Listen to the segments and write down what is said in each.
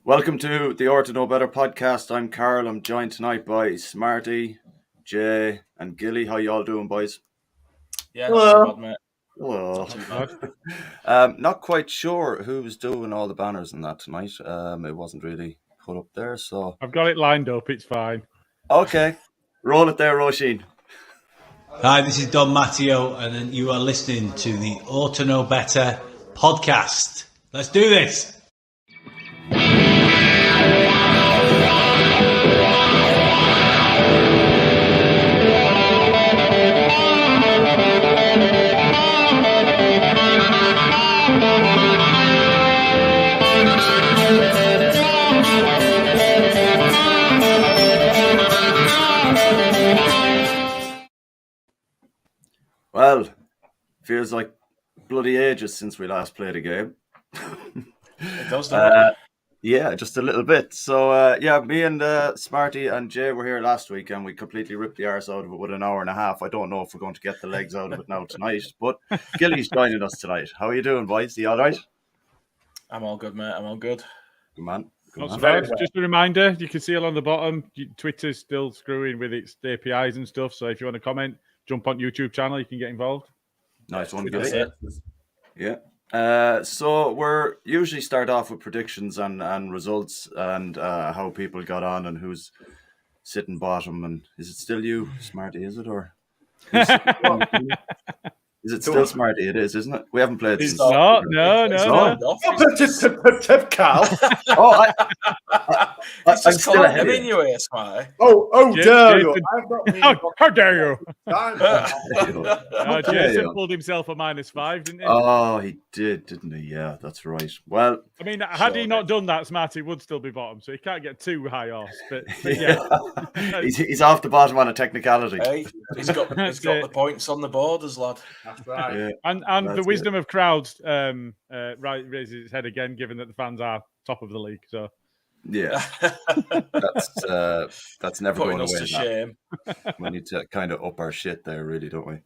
Welcome to the Or to Know Better podcast. I'm Carl. I'm joined tonight by Smarty, Jay, and Gilly. How you all doing, boys? Yeah, not too bad, mate. Hello. Not too bad. Not quite sure who was doing all the banners and that tonight. It wasn't really put up there, so I've got it lined up. It's fine. Okay, roll it there, Roisin. Hi, this is Don Matteo, and you are listening to the Or to Know Better podcast. Let's do this. Well, feels like bloody ages since we last played a game. It does, doesn't it? Yeah, just a little bit. So, me and Smarty and Jay were here last week and we completely ripped the arse out of it with an hour and a half. I don't know if we're going to get the legs out of it now tonight, but Gilly's joining us tonight. How are you doing, boys? Are you all right? I'm all good, mate. I'm all good. Good man. Not so bad. Just a reminder, you can see along the bottom, Twitter's still screwing with its APIs and stuff. So if you want to comment, jump on YouTube channel, you can get involved. Nice one, That's Gilly. it. Yeah. So we're usually start off with predictions and results and how people got on and who's sitting bottom. And is it still you, Smarty? Is it or is it still Smarty? It is, isn't it? We haven't played since. No. Carl. I'm Just still calling ahead him of in you. your ear, Smarty. Dare you? Jason- I've not been How dare you? time. Jason pulled himself a -5, didn't he? Oh, he did, didn't he? Yeah, that's right. Well, I mean, had he not done that, Smarty would still be bottom, so he can't get too high horse. But yeah. he's off the bottom on a technicality. Hey, he's got the points on the borders, lad. That's right. Yeah. And That's the wisdom of crowds raises its head again, given that the fans are top of the league. So Yeah, that's never Putting going us away. to shame. We need to kind of up our shit there, really, don't we?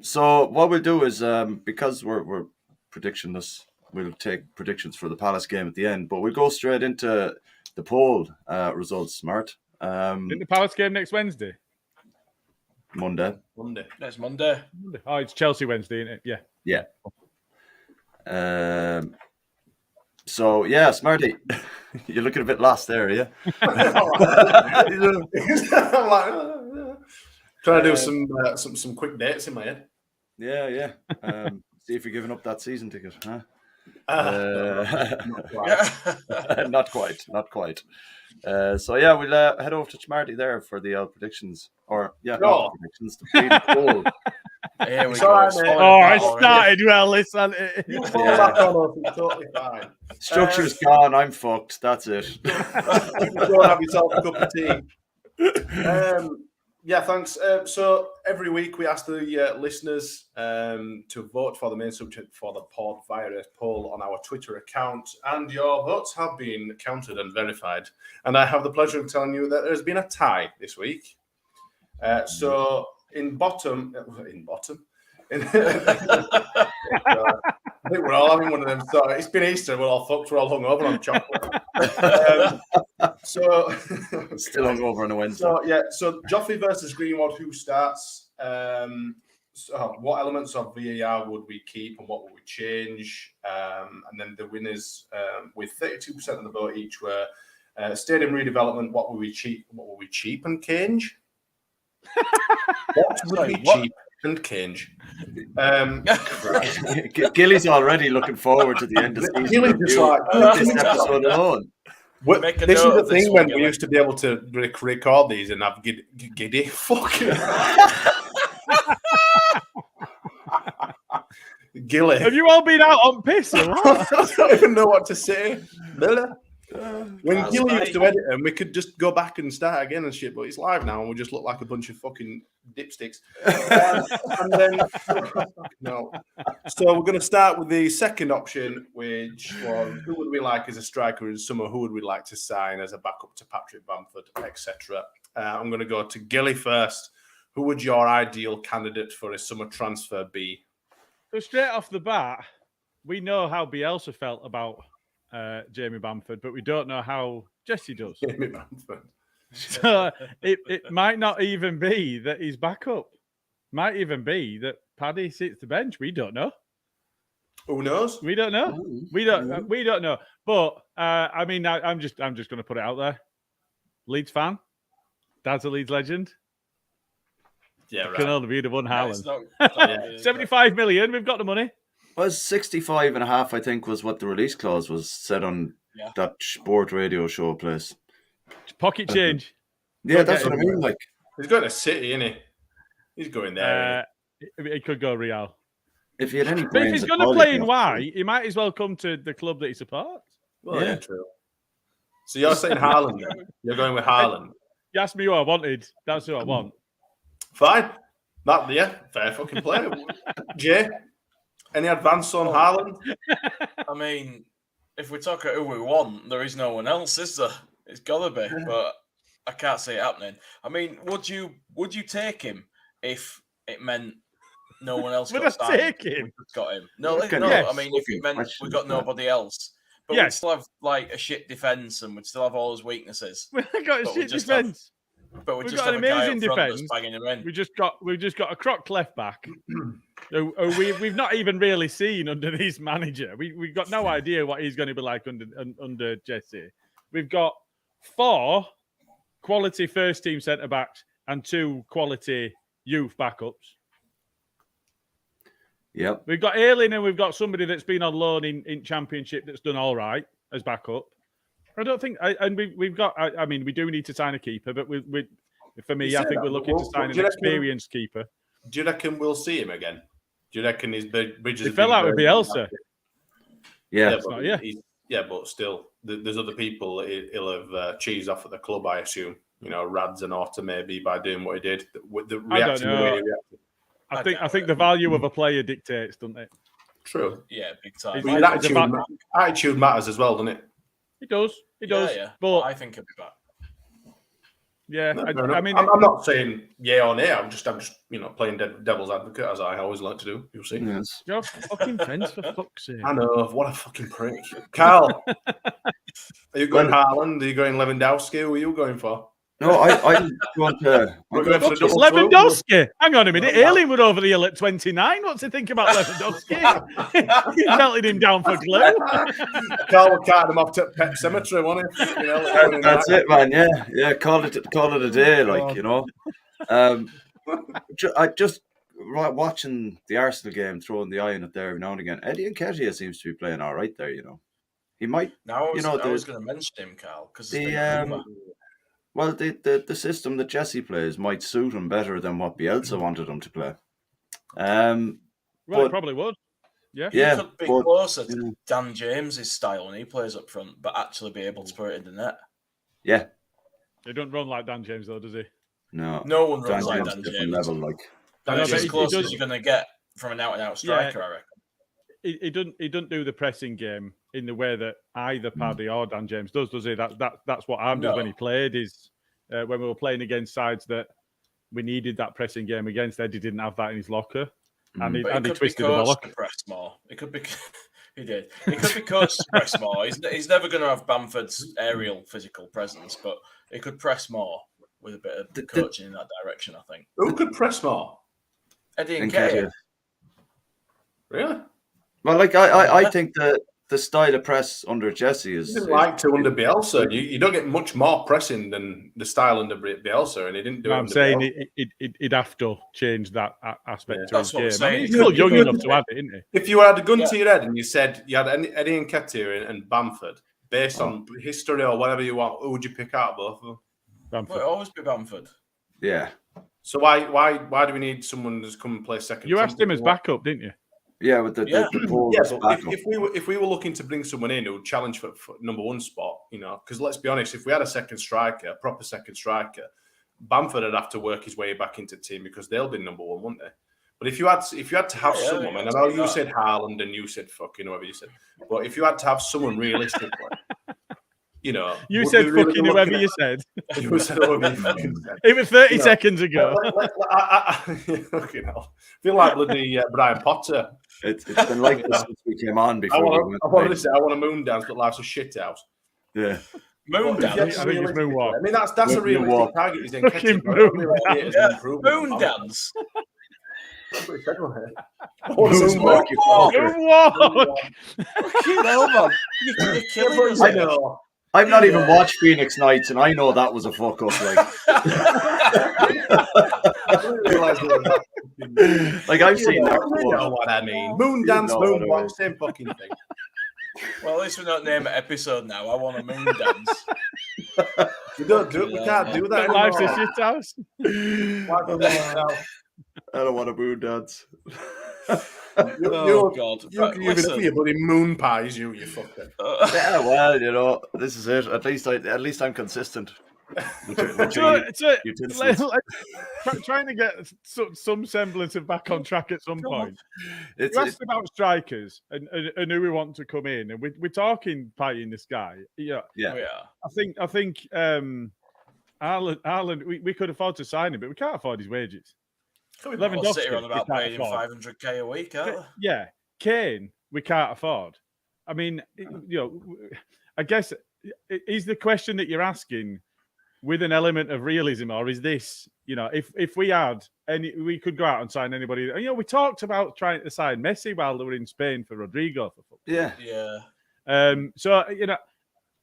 So what we'll do is because we're predictionless, we'll take predictions for the Palace game at the end, but we'll go straight into the poll results. Smart. in the Palace game next Wednesday. Monday. Next Monday. Oh, it's Chelsea Wednesday, isn't it? Yeah. Yeah. So yeah, Smarty, you're looking a bit lost there, are you? I'm like, trying to do some quick dates in my head. Yeah. See if you're giving up that season ticket, huh? Not quite. Not quite. So yeah, we'll head over to Smarty there for the predictions, not predictions. The poll. Here we It's go. all right, It's mate. falling Oh, I apart already. started well. Listen. You fall back on us, it's totally fine. Structure's gone. I'm fucked. That's it. Go and have yourself a cup of tea. Yeah, thanks. So every week we ask the listeners to vote for the main subject for the pod via a poll on our Twitter account, and your votes have been counted and verified. And I have the pleasure of telling you that there's been a tie this week. So in bottom, I think we're all having one of them. So it's been Easter. We're all fucked. We're all hungover on chocolate. Still hungover on a Wednesday. So Joffrey versus Greenwood. Who starts? So what elements of VAR would we keep and what would we change? And then the winners with 32% of the vote each were stadium redevelopment. What would we cheap? What would we cheapen, Cange? What would be cheap and Cange? Gilly's already looking forward to the end of the season. Gilly's just like, this episode alone. Make a This is note the of this thing one, when we Gilly. used to be able to record these and have giddy. Fucking Gilly. Have you all been out on piss or what? I don't even know what to say. When That's Gilly right. used to edit them, we could just go back and start again and shit, but it's live now and we just look like a bunch of fucking dipsticks. And then, no. So we're going to start with the second option, which was who would we like as a striker in summer, who would we like to sign as a backup to Patrick Bamford, etc. I'm going to go to Gilly first. Who would your ideal candidate for a summer transfer be? So straight off the bat, we know how Bielsa felt about Jamie Bamford, but we don't know how Jesse does. Jamie Bamford. So it might not even be that he's back up. Might even be that Paddy sits the bench. We don't know. Who knows? We don't know. We don't know. But I mean, I'm just going to put it out there. Leeds fan. Dad's a Leeds legend. Yeah, Can right. only be the one Haaland. Yeah. 75 million. We've got the money. Was 65 and a half, I think, was what the release clause was said on that sport radio show place. Pocket change. Yeah, that's what I mean. Like, He's going to City, isn't he? He's going there. It could go Real. if you had any But if brains he's at going to all, play you in know. Y, he might as well come to the club that he supports. Well, yeah, true. So you're saying Haaland then? You're going with Haaland? You asked me who I wanted. That's who I want. Fine. Fair fucking play. Jay, any advance on Haaland? I mean, if we talk about who we want, there is no one else, is there? It's gotta be, but I can't see it happening. I mean, would you take him if it meant no one else Would got I signed? take him? We just got him. No, Look at no. yes. I mean, if it meant we got nobody else, but we'd Yes. still have like a shit defense, and we'd still have all his weaknesses. We've got a But we shit just defence. But we We've just got have an a guy up amazing front that's defence. banging him in. We've just got a crocked left back. who we've not even really seen under this manager. We've got no idea what he's going to be like under Jesse. We've got 4 quality first team centre backs and 2 quality youth backups. Yep. We've got Ayling and we've got somebody that's been on loan in Championship that's done all right as backup. I don't think, we've got. I mean, we do need to sign a keeper, but for me, You I say think that, we're looking but to sign do you an reckon- experienced keeper. Do you reckon we'll see him again? Do you reckon his bridges He have fell been out with burned? Bielsa. Yeah. But still, there's other people that he'll have cheesed off at the club, I assume. You know, Rads and Orta maybe by doing what he did. With the reaction, the way he reacted. I think the value of a player dictates, doesn't it? True. Yeah, big time. It's But like- his attitude matters as well, doesn't it? It does. It does. Yeah. But I think he'll be back. yeah, No, I fair enough. mean, I'm not saying yeah or nay. I'm just playing devil's advocate as I always like to do. You'll see. Yes. you're fucking fence for fuck's sake. I know. What a fucking prick. Carl, are you going Haaland? Are you going Lewandowski? Who are you going for? No, I want to. We're going for the It's double Lewandowski. Hang on a minute. Well, Ayling were over the hill at 29. What's he think about Lewandowski? He melted him down for glue. Carl will carry him off to Pet Cemetery, won't he? You know, That's it, man. Yeah. Call it a day, like, you know. I just watching the Arsenal game, throwing the eye on it there every now and again. Eddie Nketiah seems to be playing all right there. You know, he might. Now, I was the- going to mention him, Carl, because Well, the system that Jesse plays might suit him better than what Bielsa wanted him to play. Well, But- he probably would. Yeah. he Yeah, could be but- closer to Dan James's style when he plays up front, but actually be able to put it in the net. Yeah, He don't run like Dan James, though, does he? no, No one Dan runs like James Dan different James. level, like. I know, That's but as he close does- as you're going to get from an out-and-out striker, I reckon. He doesn't do the pressing game in the way that either Paddy or Dan James does he? That's what Arm does No. when he played. Is when we were playing against sides that we needed that pressing game against. Eddie didn't have that in his locker, and he But he could be twisted the ball coached up. to press more. It could be. He did. He could be coached to press more. He's never going to have Bamford's aerial physical presence, but he could press more with a bit of coaching in that direction, I think. Who could press more? Eddie and Nketiah. Really? Well, like I think the style of press under Jesse He is didn't like to under Bielsa. You don't get much more pressing than the style under Bielsa, and he didn't do it. I'm under saying Bielsa. he'd have to change that aspect Yeah. to That's his what I'm game. I saying. mean, he's If still you- young if you- enough to have it, isn't he? If you had a gun to your head and you said you had Eddie Nketiah and Bamford, based on history or whatever you want, who would you pick out of both of them? Well, Bamford. it'll always be Bamford. yeah, So why do we need someone who's come and play second? You asked him as backup, didn't you? yeah, with the Yeah. Paul Yeah, as but backup. if we were looking to bring someone in who would challenge for number one spot, you know, because let's be honest, if we had a second striker, a proper second striker, Bamford would have to work his way back into the team because they'll be number one, wouldn't they? But if you had to have Yeah, someone, yeah, and I know take you that. said Haaland and you said fucking whoever you said, but if you had to have someone realistically, you know, You would said we really fucking be whoever looking you at- said. You said whoever you fucking said. It was 30 You know, seconds ago. I feel like bloody Brian Potter It's been like this since we came on I before. want to say I want a moon dance, but life's a shit house. Yeah. Moon But if you dance. had to I think it's realistically- moonwalk. I mean, that's a realistic Moonwalk. target. He's in Fucking Moon dance. Moonwalk, you fucker. Moonwalk! Fucking hell, man. You're killing us. I know. I've not even watched Phoenix Nights, and I know that was a fuck up. I didn't realise there was that. Like I've seen that. You know what I mean. Moon dance, know what I moonwalk, mean. same fucking thing. Well, at least we're not naming an episode now. I want a moon dance. We don't do it. We can't do that Life's a anymore. shit house. Why do we do it now? I don't want a moon dance. Oh, God. You Right, can give it listen. for your bloody moon pies, you fucker. Yeah, well, you know, this is it. At least I'm consistent. Trying to get some semblance of back on track at some point. It's You asked about strikers and who we want to come in, and we're talking pie in the sky. Yeah, yeah. We are. I think Ireland, we could afford to sign him, but we can't afford his wages. Well, Lewandowski, City are on about we can't paying him afford. 500k a week, aren't they? Yeah, Kane, we can't afford. I mean, I guess is the question that you're asking with an element of realism, or is this, if we had we could go out and sign anybody. We talked about trying to sign Messi while they were in Spain for Rodrigo. Yeah. Yeah. So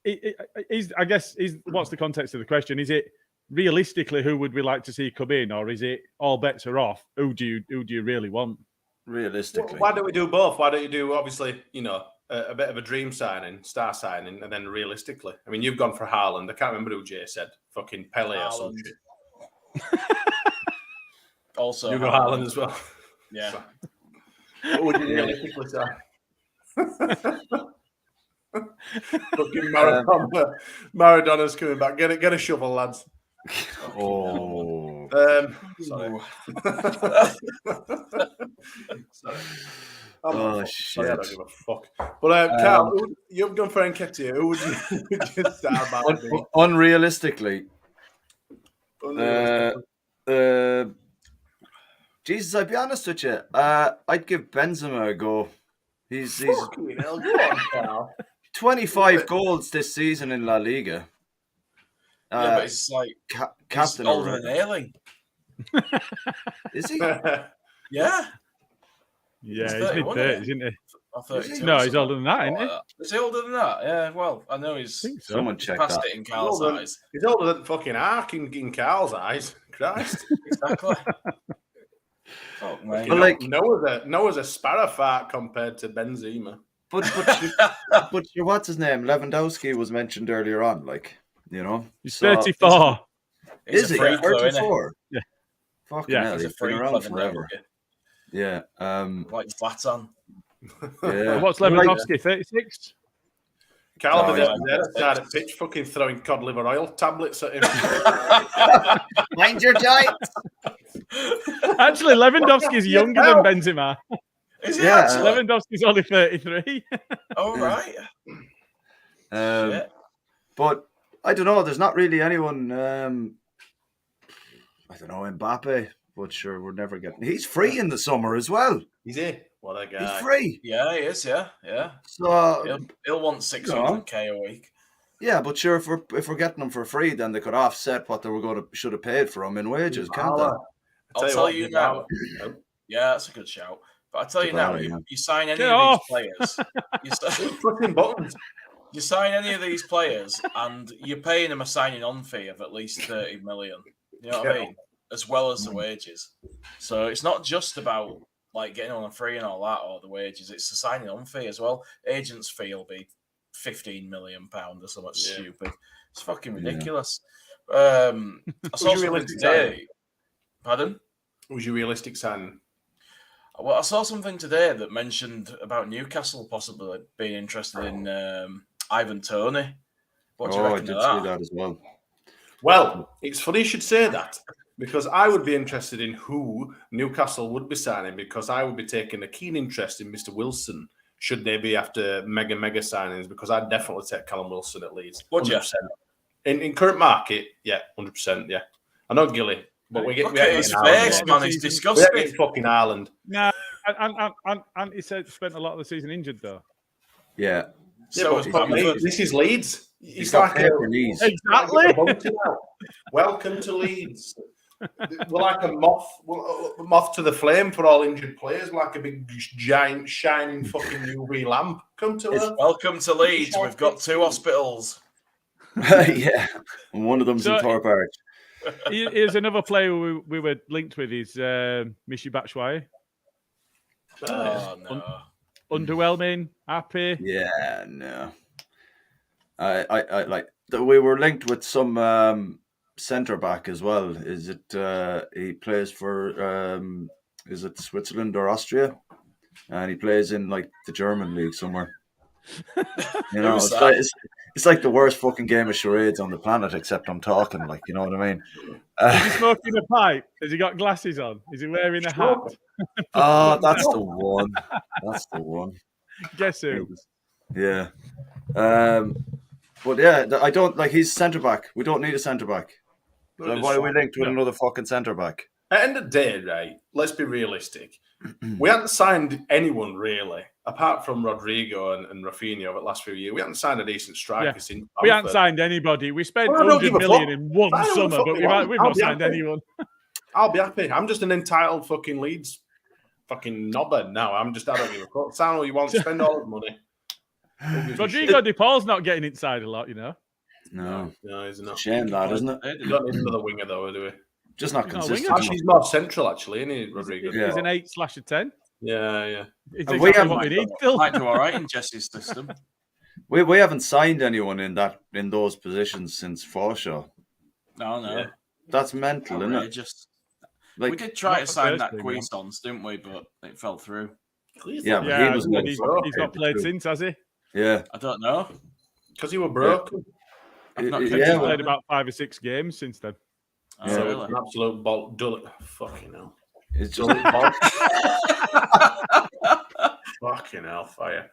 I guess what's the context of the question? Is it realistically who would we like to see come in, or is it all bets are off? Who do you really want? Realistically. Why don't we do both? Why don't you do, obviously, a bit of a dream signing, star signing, and then realistically? I mean, you've gone for Haaland. I can't remember who Jay said. Fucking Pele or some Haaland. shit. Also, You go Haaland as well. Yeah. What would you realistically say? Fucking Maradona's coming back. Get a shovel, lads. Oh. Sorry. Sorry. Oh, Sorry, I don't shit. give a fuck. But Carl, you've gone for Nketiah. Who would you start back to be? Unrealistically, Jesus, I'd be honest with you. I'd give Benzema a go. He's Fucking hell, go on, Carl. 25 goals this season in La Liga. Yeah, but it's like he's Captain older already. than Ailing. Is he? Yeah. Yeah, He's he's 31, mid-30s, isn't isn't he? Or 32 No, or he's something. older than that, isn't he? Is he older than that? Yeah, well, I know he's I think so. Someone check past that. it in Carl's older- eyes. He's older than fucking Ark in Carl's eyes. Christ. Exactly. Fuck, mate. But like- Noah's a sparrow fart compared to Benzema. But what's his name? Lewandowski was mentioned earlier on. He's So- 34. He's Is a he freak, though, isn't he? 34? Yeah. Fucking Yeah, hell, He's a he's been freak, around Lewandowski. forever. Yeah. Like Zlatan. Yeah. What's Lewandowski? 36. Carl Oh, over yeah. there side of pitch fucking throwing cod liver oil tablets at him. Mind your giant. Actually, Lewandowski's younger than Benzema. Is he Yeah. actually? Lewandowski's only 33. Oh, right. Shit. But I don't know. There's not really anyone. I don't know, Mbappe. But sure, we're never getting. He's free in the summer as well. Is he? What a guy. He's free. Yeah, he is. Yeah. So He'll want 600k a week. yeah, but sure, if we're getting them for free, then they could offset what they were should have paid for them in wages, can't they? I'll tell you now. Yeah, that's a good shout. But I tell you now, Yeah. you sign any Get of off. these players, Fucking buttons. you sign any of these players, and you're paying them a signing on fee of at least 30 million. You know what I mean? As well as the wages. So it's not just about like getting on a free and all that, or the wages. It's the signing on fee as well. Agents' fee will be £15 million or something stupid. It's fucking ridiculous. I saw something realistic today. Pardon? Was your realistic signing? Well, I saw something today that mentioned about Newcastle possibly being interested in Ivan Toney. What do you I reckon did of see that? that as well. Well, it's funny you should say that because I would be interested in who Newcastle would be signing because I would be taking a keen interest in Mr. Wilson should they be after mega signings because I'd definitely take Callum Wilson at Leeds. Would you? 100%. In current market, yeah, 100%, yeah. I know Gilly, but we get Look at his Ireland, face, yeah. man. He's We disgusting. get fucking Ireland. Nah, And he said spent a lot of the season injured though. Yeah. So but is mate, Bamford. this is Leeds. He's got paper knees. Exactly. Welcome to Leeds. We're like a moth to the flame for all injured players. We're like a big, giant, shining fucking UV lamp. Come to us. Welcome to Leeds. We've got 2 hospitals. Yeah. And one of them's in So- Thorpe Arch. Here's another player we were linked with. Is Michi Batshuayi. Oh no. Underwhelming, happy. Yeah, no. I like we were linked with some centre back as well. Is it he plays for is it Switzerland or Austria? And he plays in like the German league somewhere. You know, Who's it's that? like, it's like the worst fucking game of charades on the planet, except I'm talking, like, you know what I mean? Is he smoking a pipe? Has he got glasses on? Is he wearing a hat? Oh, that's the one. That's the one. Guess who? Yeah. But yeah, I don't like. He's centre back. We don't need a centre back. Like, why are we linked with another fucking centre back? At the end of the day, right, let's be realistic. We haven't signed anyone really, apart from Rodrigo and Rafinha over the last few years. We haven't signed a decent striker Yeah. since We haven't Bamford. signed anybody. We spent Well, I don't 100 give a million fuck. in one I don't summer, fucking but we've want. not I'll be signed happy. anyone. I'll be happy. I'm just an entitled fucking Leeds fucking knobhead now. I don't give a fuck. Sign all you want, spend all the money. Rodrigo De Paul's not getting inside a lot, you know. No. No, he's not. Shame that, isn't it? We don't need another winger though, do we? Just not He's not a consistent. winger. Actually, he's more central, actually, isn't he, Rodrigo? Yeah. He's an 8/10. Yeah. It's And we exactly haven't- what we need still. Might do all right in Jesse's system. We haven't signed anyone in those positions since Forshaw. No. Yeah. That's mental, isn't it? Outrageous. Like, We did try not to the sign first that thing, Quaisons, didn't we? But it fell through. Yeah, but Yeah, he was and no he's fucking not played too. since, has he? Yeah. I don't know. Because he were broken. I've not Yeah, kept He's his played eye. about 5 or 6 games since then. Oh, Yeah. So really? it's an absolute ball. Fucking hell. It's just Fucking hellfire.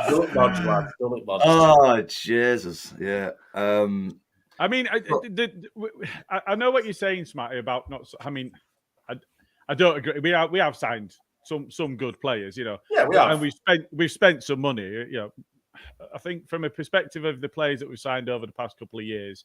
Dullet dodge, lad. Dullet dodge. oh Jesus, yeah. I mean, I know what you're saying, Smarty, about not. I mean, I don't agree. We have signed some good players, you know, Yeah, we have. and we've spent some money. You know, I think from a perspective of the players that we've signed over the past couple of years,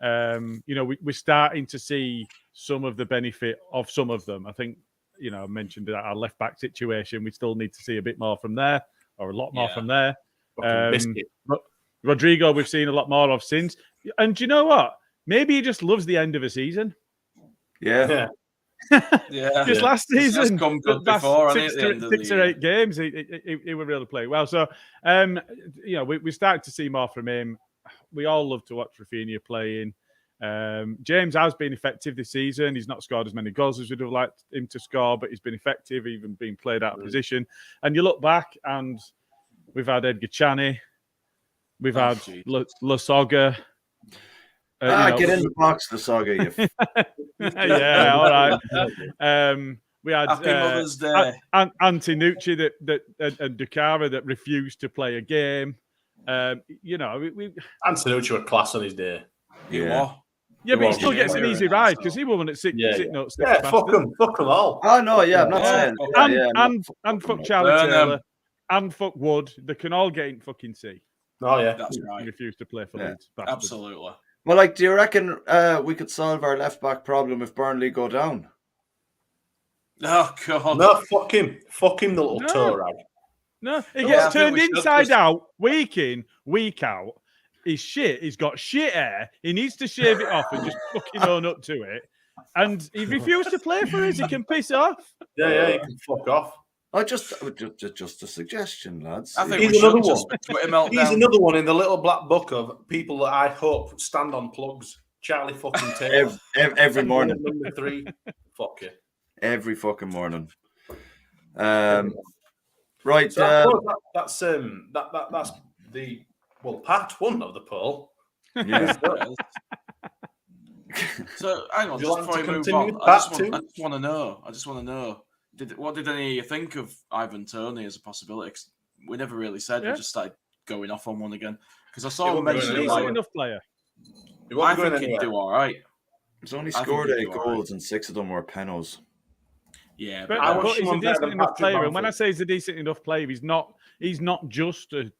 you know, we're starting to see some of the benefit of some of them. I think, you know, I mentioned that our left back situation. We still need to see a bit more from there, or a lot more Yeah. from there. Fucking biscuit. But Rodrigo, we've seen a lot more of since. And do you know what? Maybe he just loves the end of a season. Yeah. Yeah. Yeah. Just last This has season, come good the last before, hasn't it, six, at the end of six the or year? 8 games, he were really playing well. So, you know, we started to see more from him. We all love to watch Rafinha playing. James has been effective this season. He's not scored as many goals as we'd have liked him to score, but he's been effective, even being played out of position. And you look back, and we've had Edgar Chani, we've had gee. Lasoga. Get in the box, the saga. You Yeah, all right. We had Happy Mother's Day. Antinucci and Ducara that refused to play a game. You know, Antonucci were class on his day. You Yeah. are. yeah, but he Well, still gets an yeah, easy yeah, ride so- because he won at six Yeah, notes. Yeah, fuck them all. Oh no, yeah, I'm not Yeah. saying. Okay. Yeah, And fuck Charlie Burn 'em. Taylor and fuck Wood. They can all get in fucking C. Oh yeah. That's He right. refused to play for Yeah. Leeds. Bastards. Absolutely. Well, like, do you reckon we could solve our left back problem if Burnley go down? Oh God. No, fuck him. Fuck him, the little No. toe rag. No, he Yeah, I gets think turned we should inside just- out, week in, week out. He's shit. He's got shit hair. He needs to shave it off and just fucking own up to it. And he refused to play for us. He can piss off. Yeah, you can fuck off. Just a suggestion, lads. I think He's we should another just one. Twitter meltdown. He's another one in the little black book of people that I hope stand on plugs. Charlie fucking Taylor. every morning, Number 3. Fuck you. every fucking morning. Right. So I suppose that's the part 1 of the poll. Yeah. So hang on, Would you just like before to we move continue on, with I just part want to know. What did any of you think of Ivan Toney as a possibility? 'Cause we never really said. Yeah. We just started going off on one again. Because I He saw won't him be He's going a mentioning anywhere. decent like, enough player. He won't I be going think he'd anywhere. do all right. He's only I think scored he'd 8 do all right. goals and 6 of them were penalties. Yeah, But, I but watched he's a him better decent than enough Patrick player. And when I Bamford. say he's a decent enough player, he's not just a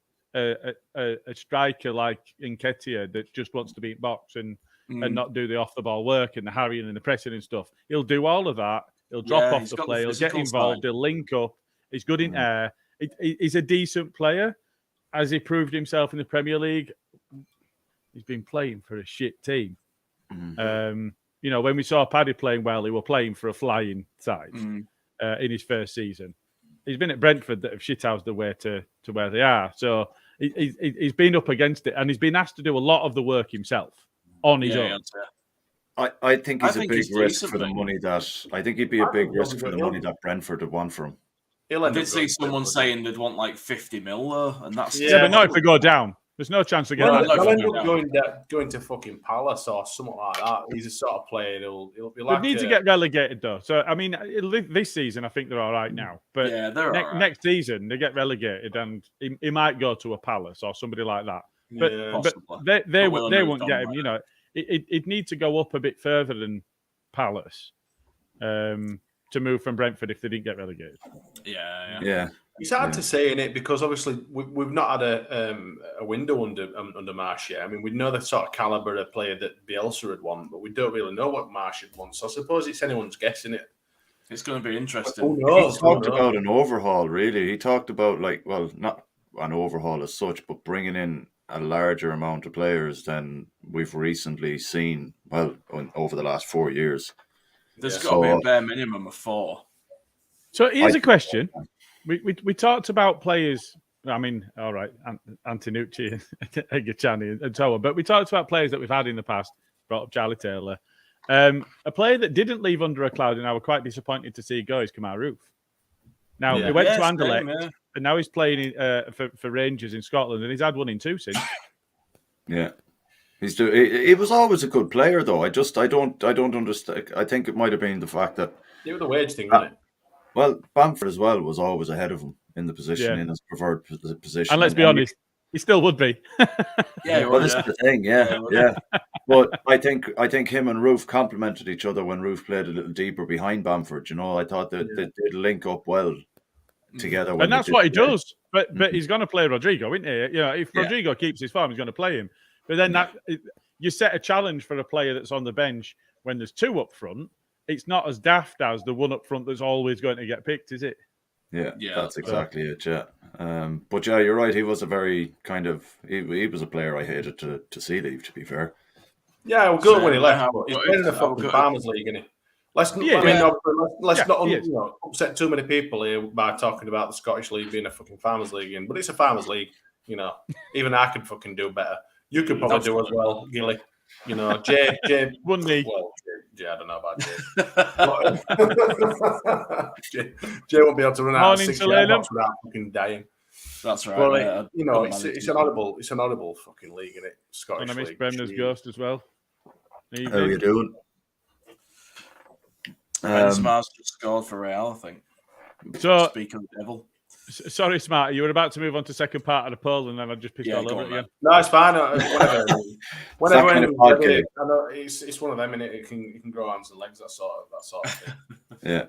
striker like Nketiah that just wants to beat box and not do the off the ball work and the harrying and the pressing and stuff. He'll do all of that. He'll drop Yeah, off he's the got the play. He'll get physical involved. side. He'll link up. He's good in air. He's a decent player. Has he proved himself in the Premier League? He's been playing for a shit team. You know, when we saw Paddy playing well, he was playing for a flying side in his first season. He's been at Brentford that have shithoused the way to where they are. So he's been up against it, and he's been asked to do a lot of the work himself on his own. I think he's a big he's risk decent, for the mate. money that I think he'd be a I big think he'll risk be for the good. money that Brentford would want from him. He'll I end did up see going someone to saying they'd want like 50 mil though, and that's Yeah, But not if we go down. There's no chance of getting Well, that. no, They'll end fucking up going to fucking Palace or something like that. He's a sort of player. He'll be They like. need to get relegated though. So I mean, this season I think they're all right now. But yeah, they're all right. next season they get relegated, and he might go to a Palace or somebody like that. But Yeah. but Possibly. they But we'll won't move get on, him. right? You know, it need to go up a bit further than Palace to move from Brentford if they didn't get relegated. Yeah. It's hard to say in it because obviously we've not had a window under Marsh yet. I mean, we know the sort of caliber of player that Bielsa would want, but we don't really know what Marsh would want. So I suppose it's anyone's guessing it. It's going to be interesting. Who He knows? talked about an overhaul, really. He talked about, like, well, not an overhaul as such, but bringing in a larger amount of players than we've recently seen, well, over the last 4 years. There's Yeah. got to be So- a bare minimum of 4. So here's a question: we talked about players. I mean, all right, Antonucci, Egachani, and so on. But we talked about players that we've had in the past. Brought up Charlie Taylor. A player that didn't leave under a cloud, and I was quite disappointed to see go is Kemar Roof. Now he went to Anderlecht, and now he's playing for Rangers in Scotland, and he's had 1 in 2 since. Yeah. He was always a good player, though. I don't understand. I think it might have been the fact that, It was the wage thing, wasn't it? well, Bamford as well was always ahead of him in the position, in his preferred position. And let's be honest, he still would be. Yeah, Well, this is the thing, yeah. But I think him and Roof complemented each other when Roof played a little deeper behind Bamford. You know, I thought that they'd link up well together. And that's what he does. But he's going to play Rodrigo, isn't he? You know, if Rodrigo keeps his form, he's going to play him. But then you set a challenge for a player that's on the bench when there's 2 up front. It's not as daft as the one up front that's always going to get picked, is it? Yeah, Yeah, that's exactly it. Yeah, but yeah, you're right. He was a very kind of he was a player I hated to see leave. To be fair, Yeah, we're good when he left. Yeah, But he's but playing in the it's- fucking good. Farmers League, isn't he? Let's Yeah, let's not he is. upset too many people here by talking about the Scottish League being a fucking Farmers League again. But it's a Farmers League, you know. Even I could fucking do better. You could probably do as well, Gilly. You know, Jay. Wouldn't he? Well, Jay, I don't know about Jay. Jay won't be able to run out of Morning, 6 Selena. yard box without fucking dying. That's right. But yeah. you know, it's an audible fucking league, isn't it? Scottish And I miss League. Bremner's ghost as well. how are you doing? Benzema's just scored for Real, I think. So, Speaking of the devil. sorry, Smarty, you were about to move on to second part of the poll, and then I just pissed Yeah, all go over on, it again. No, it's fine. Whenever that kind of anyone's ready, podcast. I know it's one of them, innit? It can grow arms and legs. That sort of thing. Yeah,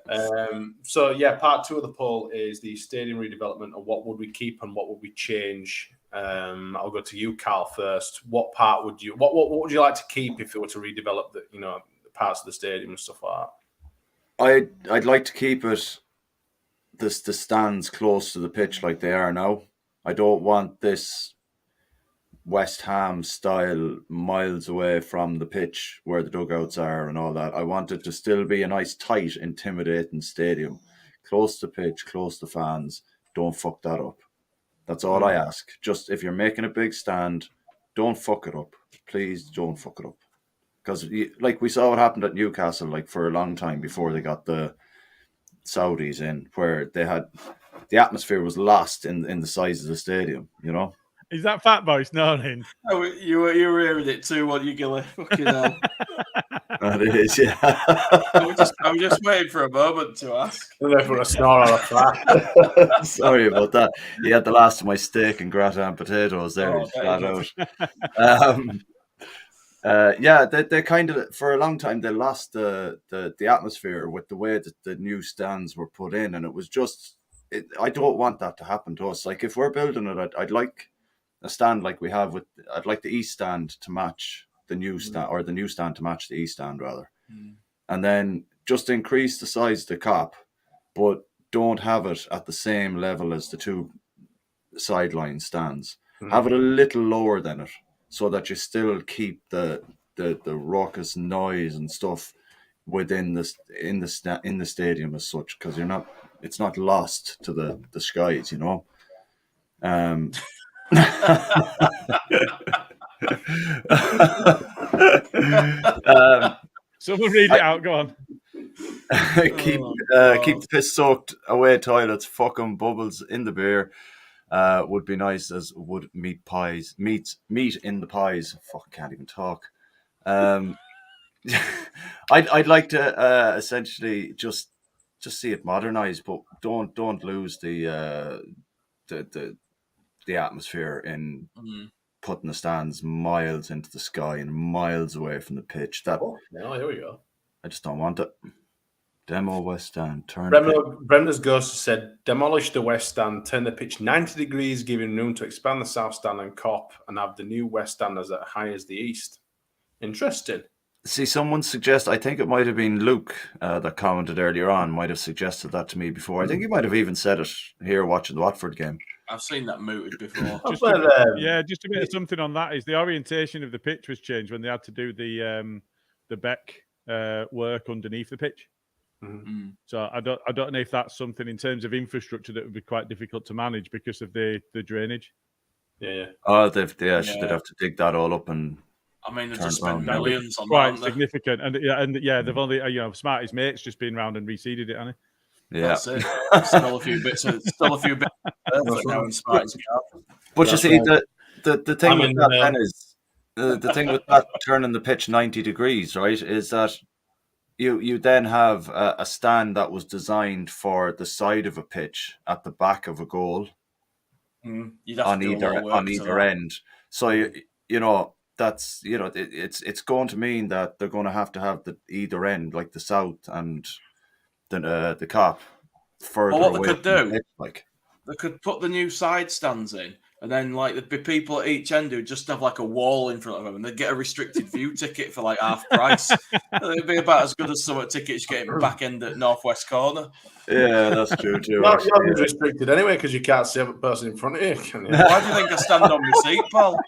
So yeah, part 2 of the poll is the stadium redevelopment and what would we keep and what would we change. I'll go to you, Carl, first. What part would you what would you like to keep if it were to redevelop the the parts of the stadium and stuff like that? I'd like to keep it the stands close to the pitch like they are now. I don't want this West Ham style miles away from the pitch where the dugouts are and all that. I want it to still be a nice, tight, intimidating stadium. Close to pitch, close to fans. Don't fuck that up. That's all I ask. Just if you're making a big stand, don't fuck it up. Please don't fuck it up. Because like we saw what happened at Newcastle like for a long time before they got the Saudis in, where they had the atmosphere was lost in the size of the stadium, you know. Is that Fat Boy snoring? Oh, you were hearing it too, what you Gilly? Fucking hell. That is, yeah. I was just waiting for a moment to ask. There for a snore or a flat. Sorry about that. You had the last of my steak and gratin potatoes there, Oh, flat very out. They kind of for a long time they lost the atmosphere with the way that the new stands were put in, and it was just. I don't want that to happen to us. Like if we're building it, I'd like a stand like we have with. I'd like the east stand to match the new stand, or the new stand to match the east stand rather, and then just increase the size of the cop, but don't have it at the same level as the two sideline stands. Have it a little lower than it, so that you still keep the raucous noise and stuff within in the stadium as such, because it's not lost to the skies, you know. Someone read it out. Go on. keep the piss soaked away toilets, fucking bubbles in the beer. Would be nice, as would meat in the pies. Fuck, can't even talk. I'd like to essentially just see it modernized, but don't lose the atmosphere in putting the stands miles into the sky and miles away from the pitch. That here we go. I just don't want it. Demo West Stand. Brenda's Ghost said, demolish the West Stand, turn the pitch 90 degrees, giving room to expand the South Stand and Cop, and have the new West Stand as high as the East. Interesting. See, someone suggest. I think it might have been Luke that commented earlier on. Might have suggested that to me before. I think he might have even said it here watching the Watford game. I've seen that mooted before. Just a bit of something on that is the orientation of the pitch was changed when they had to do the Beck work underneath the pitch. Mm-hmm. So I don't know if that's something in terms of infrastructure that would be quite difficult to manage because of the drainage. Yeah. Oh, they'd have to dig that all up, and I mean, they've just spent millions on quite that. significant, and they've only Smarty's mate's just been round and reseeded it, hasn't he? Yeah. That's it. Still a few bits. Perfect now in Smarty's garden. But you see, the thing with that then is the thing with that turning the pitch 90 degrees, right? Is that you then have a stand that was designed for the side of a pitch at the back of a goal on either end. So you know that's it's going to mean that they're going to have the either end, like the south and the Cop, further what they away could from the do, pitch, like. They could put the new side stands in, and then like there'd be people at each end who just have like a wall in front of them, and they'd get a restricted view ticket for like half price. It'd be about as good as some tickets getting back end at Northwest Corner. Yeah, that's true too. You're restricted anyway because you can't see a person in front of you. Can you? Why do you think I stand on my seat, pal?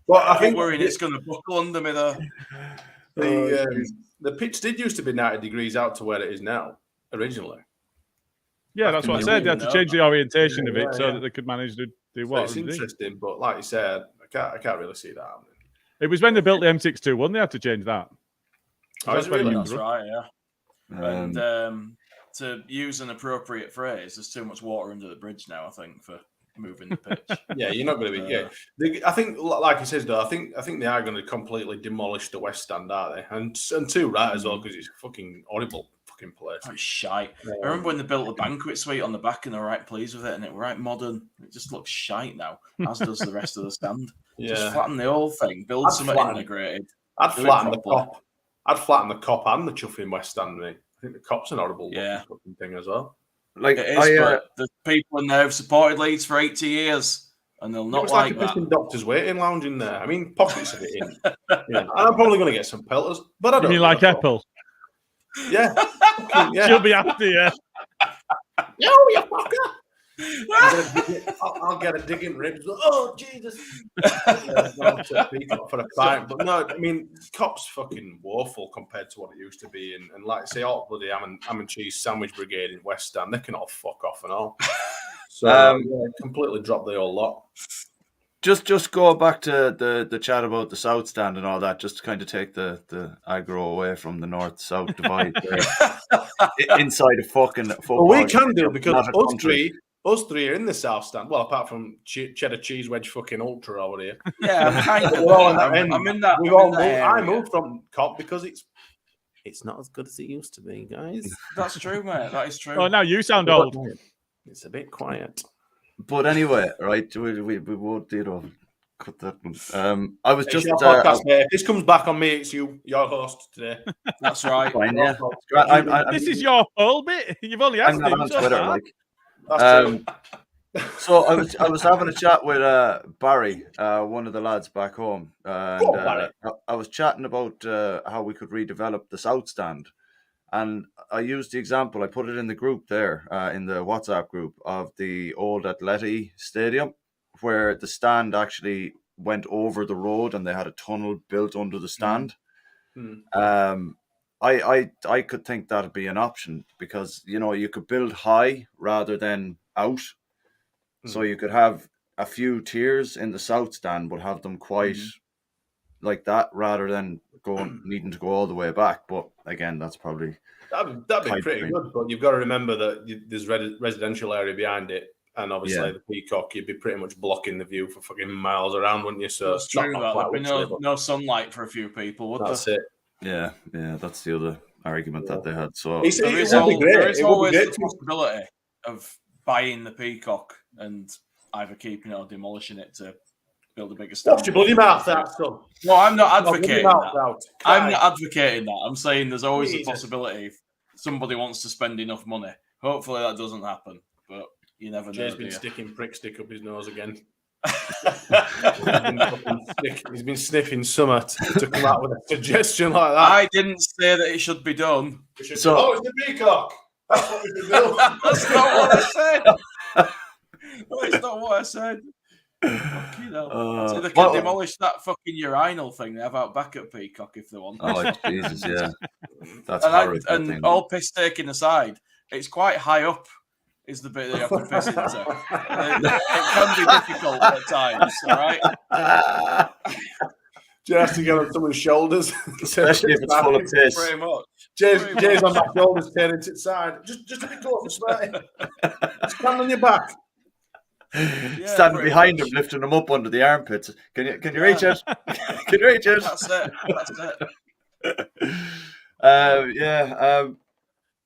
Well, I think worrying it's going to buckle under me though. The pitch did used to be 90 degrees out to where it is now originally. Yeah, that's what I said. They had to change the orientation of it so that they could manage to do what. It's interesting, but like you said, I can't really see that happening. It was when they built the M621 they had to change that. That's really That's right, yeah. And to use an appropriate phrase, there's too much water under the bridge now, I think, for moving the pitch. Yeah, you're not going to be. Yeah, I think, like he says, though, I think they are going to completely demolish the West Stand, aren't they? And too right as well, because it's fucking horrible fucking place. It's shite. I remember when they built the banquet suite on the back, and they were right pleased with it, and it was right modern. It just looks shite now, as does the rest of the stand. Just flatten the whole thing, build something integrated. I'd flatten the Cop. I'd flatten the Cop and the Chuffing West Stand, mate. I think the Cop's an horrible fucking thing as well. Like it is, but the people in there have supported Leeds for 80 years, and they'll not like that. It's doctor's waiting lounge in there. I mean, pockets of it in. And I'm probably going to get some pelters, but I don't. You mean like Apple? Yeah. She'll be after you. Yo, you fucker! I'll get a digging ribs. Oh, Jesus. For a fight. But no, I mean, Cop's fucking woeful compared to what it used to be. And like I say, all bloody ham and cheese sandwich brigade in West Stand, they can all fuck off and all. So completely drop the old lot. Just go back to the chat about the South Stand and all that, just to kind of take the aggro away from the North-South divide inside a fucking football. Well, we can do, because us three are in the South Stand. Well, apart from cheddar cheese wedge fucking ultra over here. Yeah, I'm kind of. I'm in that. I moved from Cop because it's not as good as it used to be, guys. That's true, mate. That is true. Oh, now you sound old. It's a bit quiet. But anyway, right? We won't, cut that one. I was It's just your podcast, mate. If this comes back on me, it's you, your host today. That's right. fine, Your yeah. host. This is your poll bit. You've only I'm asked not him on so Twitter, far. like. That's true. So I was having a chat with Barry, one of the lads back home, and Go on, Barry. I was chatting about how we could redevelop the South Stand, and I used the example. I put it in the group there, in the WhatsApp group of the old Atleti Stadium, where the stand actually went over the road, and they had a tunnel built under the stand. I could think that'd be an option because you could build high rather than out. So you could have a few tiers in the South Stand, but have them quite like that rather than needing to go all the way back. But again, that's probably That'd be pretty good. But you've got to remember that there's residential area behind it, and obviously the Peacock, you'd be pretty much blocking the view for fucking miles around, wouldn't you? So That's true. There'd be no sunlight for a few people, would that's there? it. Yeah, that's the other argument that they had. So It There is would be great. there is It would be always great the possibility of buying the Peacock and either keeping it or demolishing it to build a bigger stand. Watch your bloody mouth out, son. No, I'm not advocating that. Out. I'm not advocating that. I'm saying there's always Jesus. a possibility if somebody wants to spend enough money. Hopefully that doesn't happen, but you never know. Jay's do been you? sticking prick stick up his nose again. He's been sniffing summer to come out with a suggestion like that. I didn't say that it should be done. It's the Peacock. That's what we should do. That's not what I said. No, it's not what I said. Fucking hell. So they can demolish that fucking urinal thing they have out back at Peacock if they want. Oh Jesus, yeah, that's and horrible. and all piss taking aside, it's quite high up. Is the bit that you have to piss into. It can be difficult at times, all right? Jay has to get on someone's shoulders, Especially if it's full of piss. Pretty much. Jay's on my shoulders, turning to the side. Just a bit closer, Smarty. Stand on your back. Yeah, Standing pretty behind much. him, lifting him up under the armpits. Can you reach it? Can you reach it? That's it.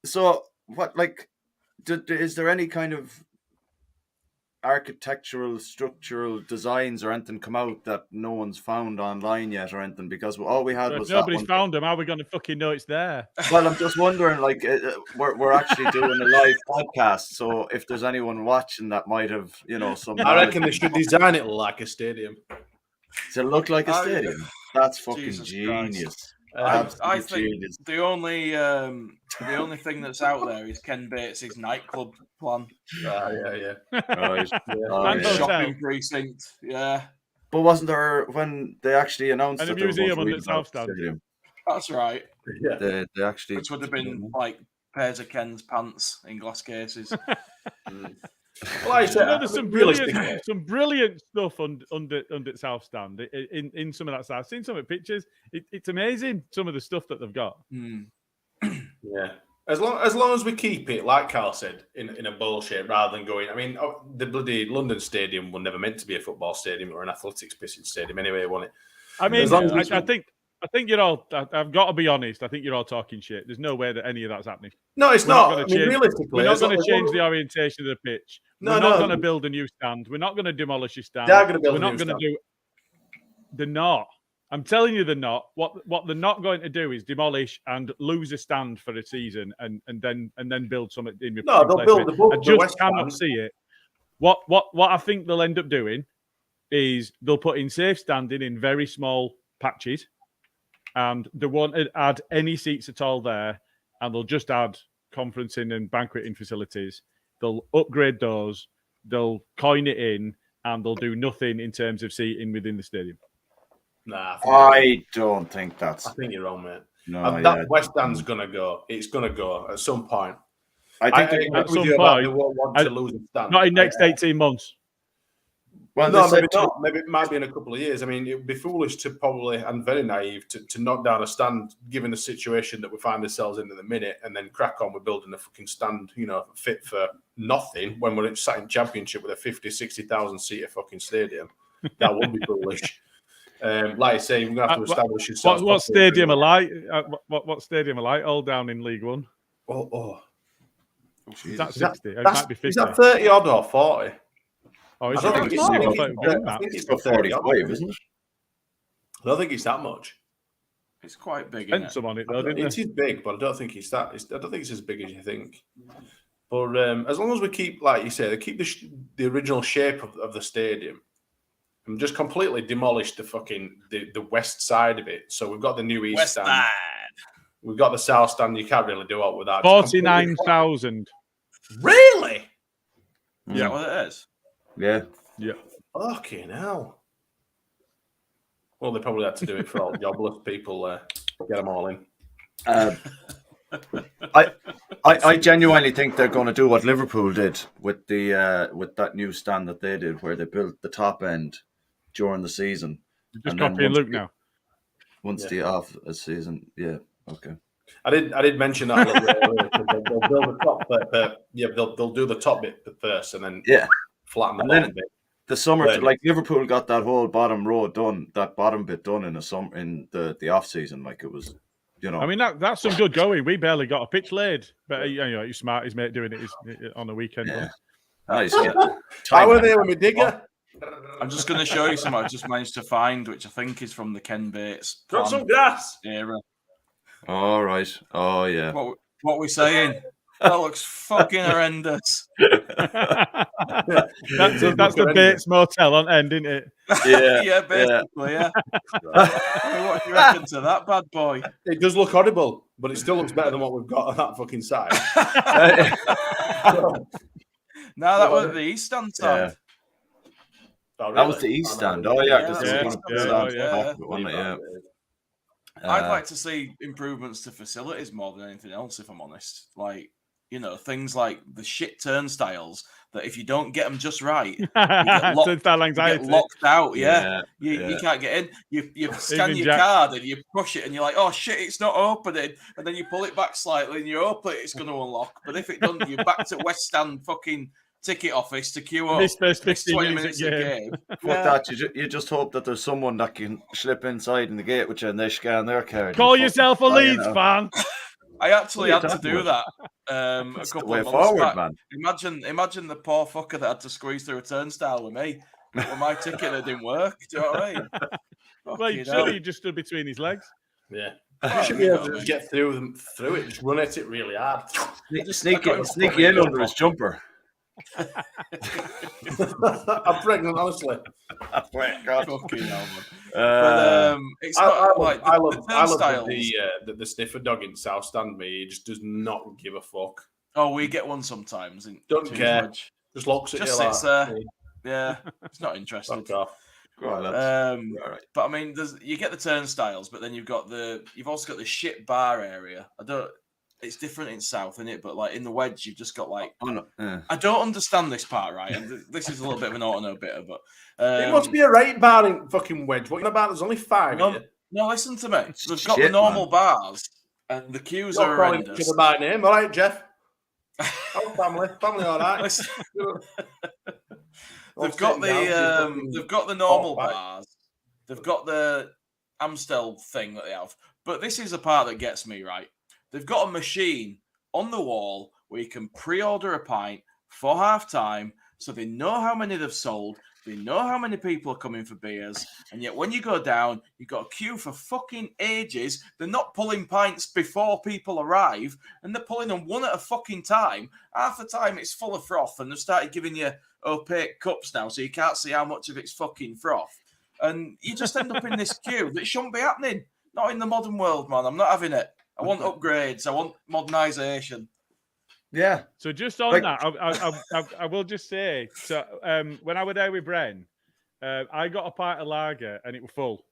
So what, like, is there any kind of architectural, structural designs or anything come out that no one's found online yet or anything? Because all we had If was nobody's that one. found them, how are we going to fucking know it's there? Well, I'm just wondering, like, we're actually doing a live podcast, so if there's anyone watching that might have, some. I reckon they should design it like a stadium. Does it look like a stadium? That's fucking Jesus genius. Christ. I Absolute think genius. the only thing that's out there is Ken Bates' nightclub plan. Yeah. Right. Oh, And yeah. hotel. Shopping precinct. Yeah, But wasn't there when they actually announced And a that they were going museum to under redevelop South the Stand. stadium? that's right. Yeah. They actually, Which would have been like pairs of Ken's pants in glass cases. Well, I said, There's some brilliant stuff under South Stand in some of that stuff. I've seen some of the pictures. It's amazing, some of the stuff that they've got. Yeah. As long as we keep it, like Carl said, in a bowl shape rather than going. I mean, the bloody London Stadium was never meant to be a football stadium or an athletics pissing stadium anyway, wasn't it? I mean, As long as I think you're all. I've got to be honest. I think you're all talking shit. There's no way that any of that's happening. No, it's We're not. gonna I mean, change- realistically, We're not as long going to as change one- the orientation of the pitch. No, We're no. not going to build a new stand. We're not going to demolish a stand. They are gonna build We're a not new going to stand. do. They're not. I'm telling you, they're not. What they're not going to do is demolish and lose a stand for a season and then build something in. No, they'll build the I just West cannot Stand. see it. What I think they'll end up doing is they'll put in safe standing in very small patches, and they won't add any seats at all there, and they'll just add conferencing and banqueting facilities. They'll upgrade those, they'll coin it in, and they'll do nothing in terms of seating within the stadium. Nah, I don't think that's. I think you're wrong, mate. No, That West Stand's gonna go. It's gonna go at some point. I think agree at with some you about point, they won't want to lose a stand. Not in next 18 months. well, No, they said maybe not. Maybe it might be in a couple of years. I mean, it would be foolish to probably and very naive to knock down a stand given the situation that we find ourselves in the minute, and then crack on with building a fucking stand, fit for nothing when we're sat in Championship with a 50, 60,000 seater fucking stadium. That would be foolish. Like I say, we're gonna have to establish yourself. What stadium are like? What stadium are like? All down in League One. Oh. Is that Jesus. 60? It might be 50. Is that 30 odd or 40? Oh, is I it don't that think small? I it's- thought it was bigger than I that. think It's it's about 45, isn't it? I don't think it's that much. It's quite big, Spent isn't it? some on it though, didn't It they? is big, but I don't think it's that. I don't think it's as big as you think. But as long as we keep, like you say, they keep the original shape of the stadium, and just completely demolish the west side of it. So we've got the new east West stand, Side. we've got the south stand. You can't really do out with that. It's completely- 49,000. Really? Is that what it is? Yeah. Yeah. Fucking hell. Well, they probably had to do it for all jobless people. Get them all in. I genuinely think they're going to do what Liverpool did with that new stand that they did, where they built the top end during the season. You're just And then copying once Luke the- now. Once the off a season, yeah, okay. I did mention that a little bit earlier. 'Cause they'll build the top bit, they'll do the top bit first and then Yeah, flatten the And then- bottom bit. the summer, Right. like Liverpool got that whole bottom row done, that bottom bit done in the off season, like it was, I mean, that's some good going. We barely got a pitch laid, but he's smart. His mate doing it on the weekend. Yeah. wasn't Nice. Yeah. I Time were that. there with my digger. I'm just going to show you something I've just managed to find, which I think is from the Ken Bates Got plan some grass. era. All right. Oh yeah. What we saying? That looks fucking horrendous. it? That's the Bates Motel on end, isn't it? Yeah. Yeah, basically, yeah. I mean, what do you reckon to that bad boy? It does look horrible, but it still looks better than what we've got on that fucking side. No, that was the East Stand side. Oh, That was really? the East Oh, stand. no, Oh yeah, Yeah, because yeah, they were going to yeah, put that yeah. back of it, wasn't it? Yeah. I'd like to see improvements to facilities more than anything else, if I'm honest. Like, things like the shit turnstiles that if you don't get them just right, locked- Turnstile you anxiety. get locked out. Yeah. Yeah. You can't get in. You scan Even your Jack- card and you push it and you're like, oh shit, it's not opening. And then you pull it back slightly and you open it, it's going to unlock. But if it doesn't, you're back to West Stand fucking ticket office to queue up. This first Next 15 20 minutes minutes of of game. game. Fuck that. You just hope that there's someone that can slip inside in the gate with you and they scan their card. Call and yourself a fucking- Leeds fan. I actually What had are you to do talking that a That's the couple way of months forward, back. man. Imagine the poor fucker that had to squeeze through a turnstile with me. With my ticket that didn't work. Do you know what I mean? Well, Fucking surely hell. you just stood between his legs. Yeah. Oh, You should be you able got to me. just get through it. Just run at it really hard. Sneak I got in under his jumper. I'm pregnant, honestly. God. Fucking hell, man. Uh, But it's not like I the love turnstiles. the sniffer dog in South Stand. Me, he just does not give a fuck. Oh, we get one sometimes. Don't Two's care. Wedge. Just looks at Just you sits like, there. Yeah, it's not interested. fuck off. go on, lads. Um, All right. but I mean, you get the turnstiles, but then you've also got the shit bar area. It's different in South, isn't it? But like in the Wedge, you've just got like Oh, no. I don't understand this part, right? And this is a little bit of an auto-bitter, but It must be a right bar in fucking Wedge. What are you about? There's only 5 No, here. no, listen to me. It's They've got the shit, normal man. bars, and the queues You're are calling each horrendous. other by name. All right, Jeff. Oh, family. Family, all right. Listen, All they've got sitting down, they've got the normal back. bars. They've got the Amstel thing that they have. But this is the part that gets me, right? They've got a machine on the wall where you can pre-order a pint for half time, so they know how many they've sold, they know how many people are coming for beers, and yet when you go down, you've got a queue for fucking ages. They're not pulling pints before people arrive, and they're pulling them one at a fucking time. Half the time it's full of froth, and they've started giving you opaque cups now, so you can't see how much of it's fucking froth. And you just end up in this queue that shouldn't be happening. Not in the modern world, man. I'm not having it. I want upgrades. I want modernisation. Yeah. So just on Like- that, I will just say, so when I was there with Bren, I got a pint of lager and it was full,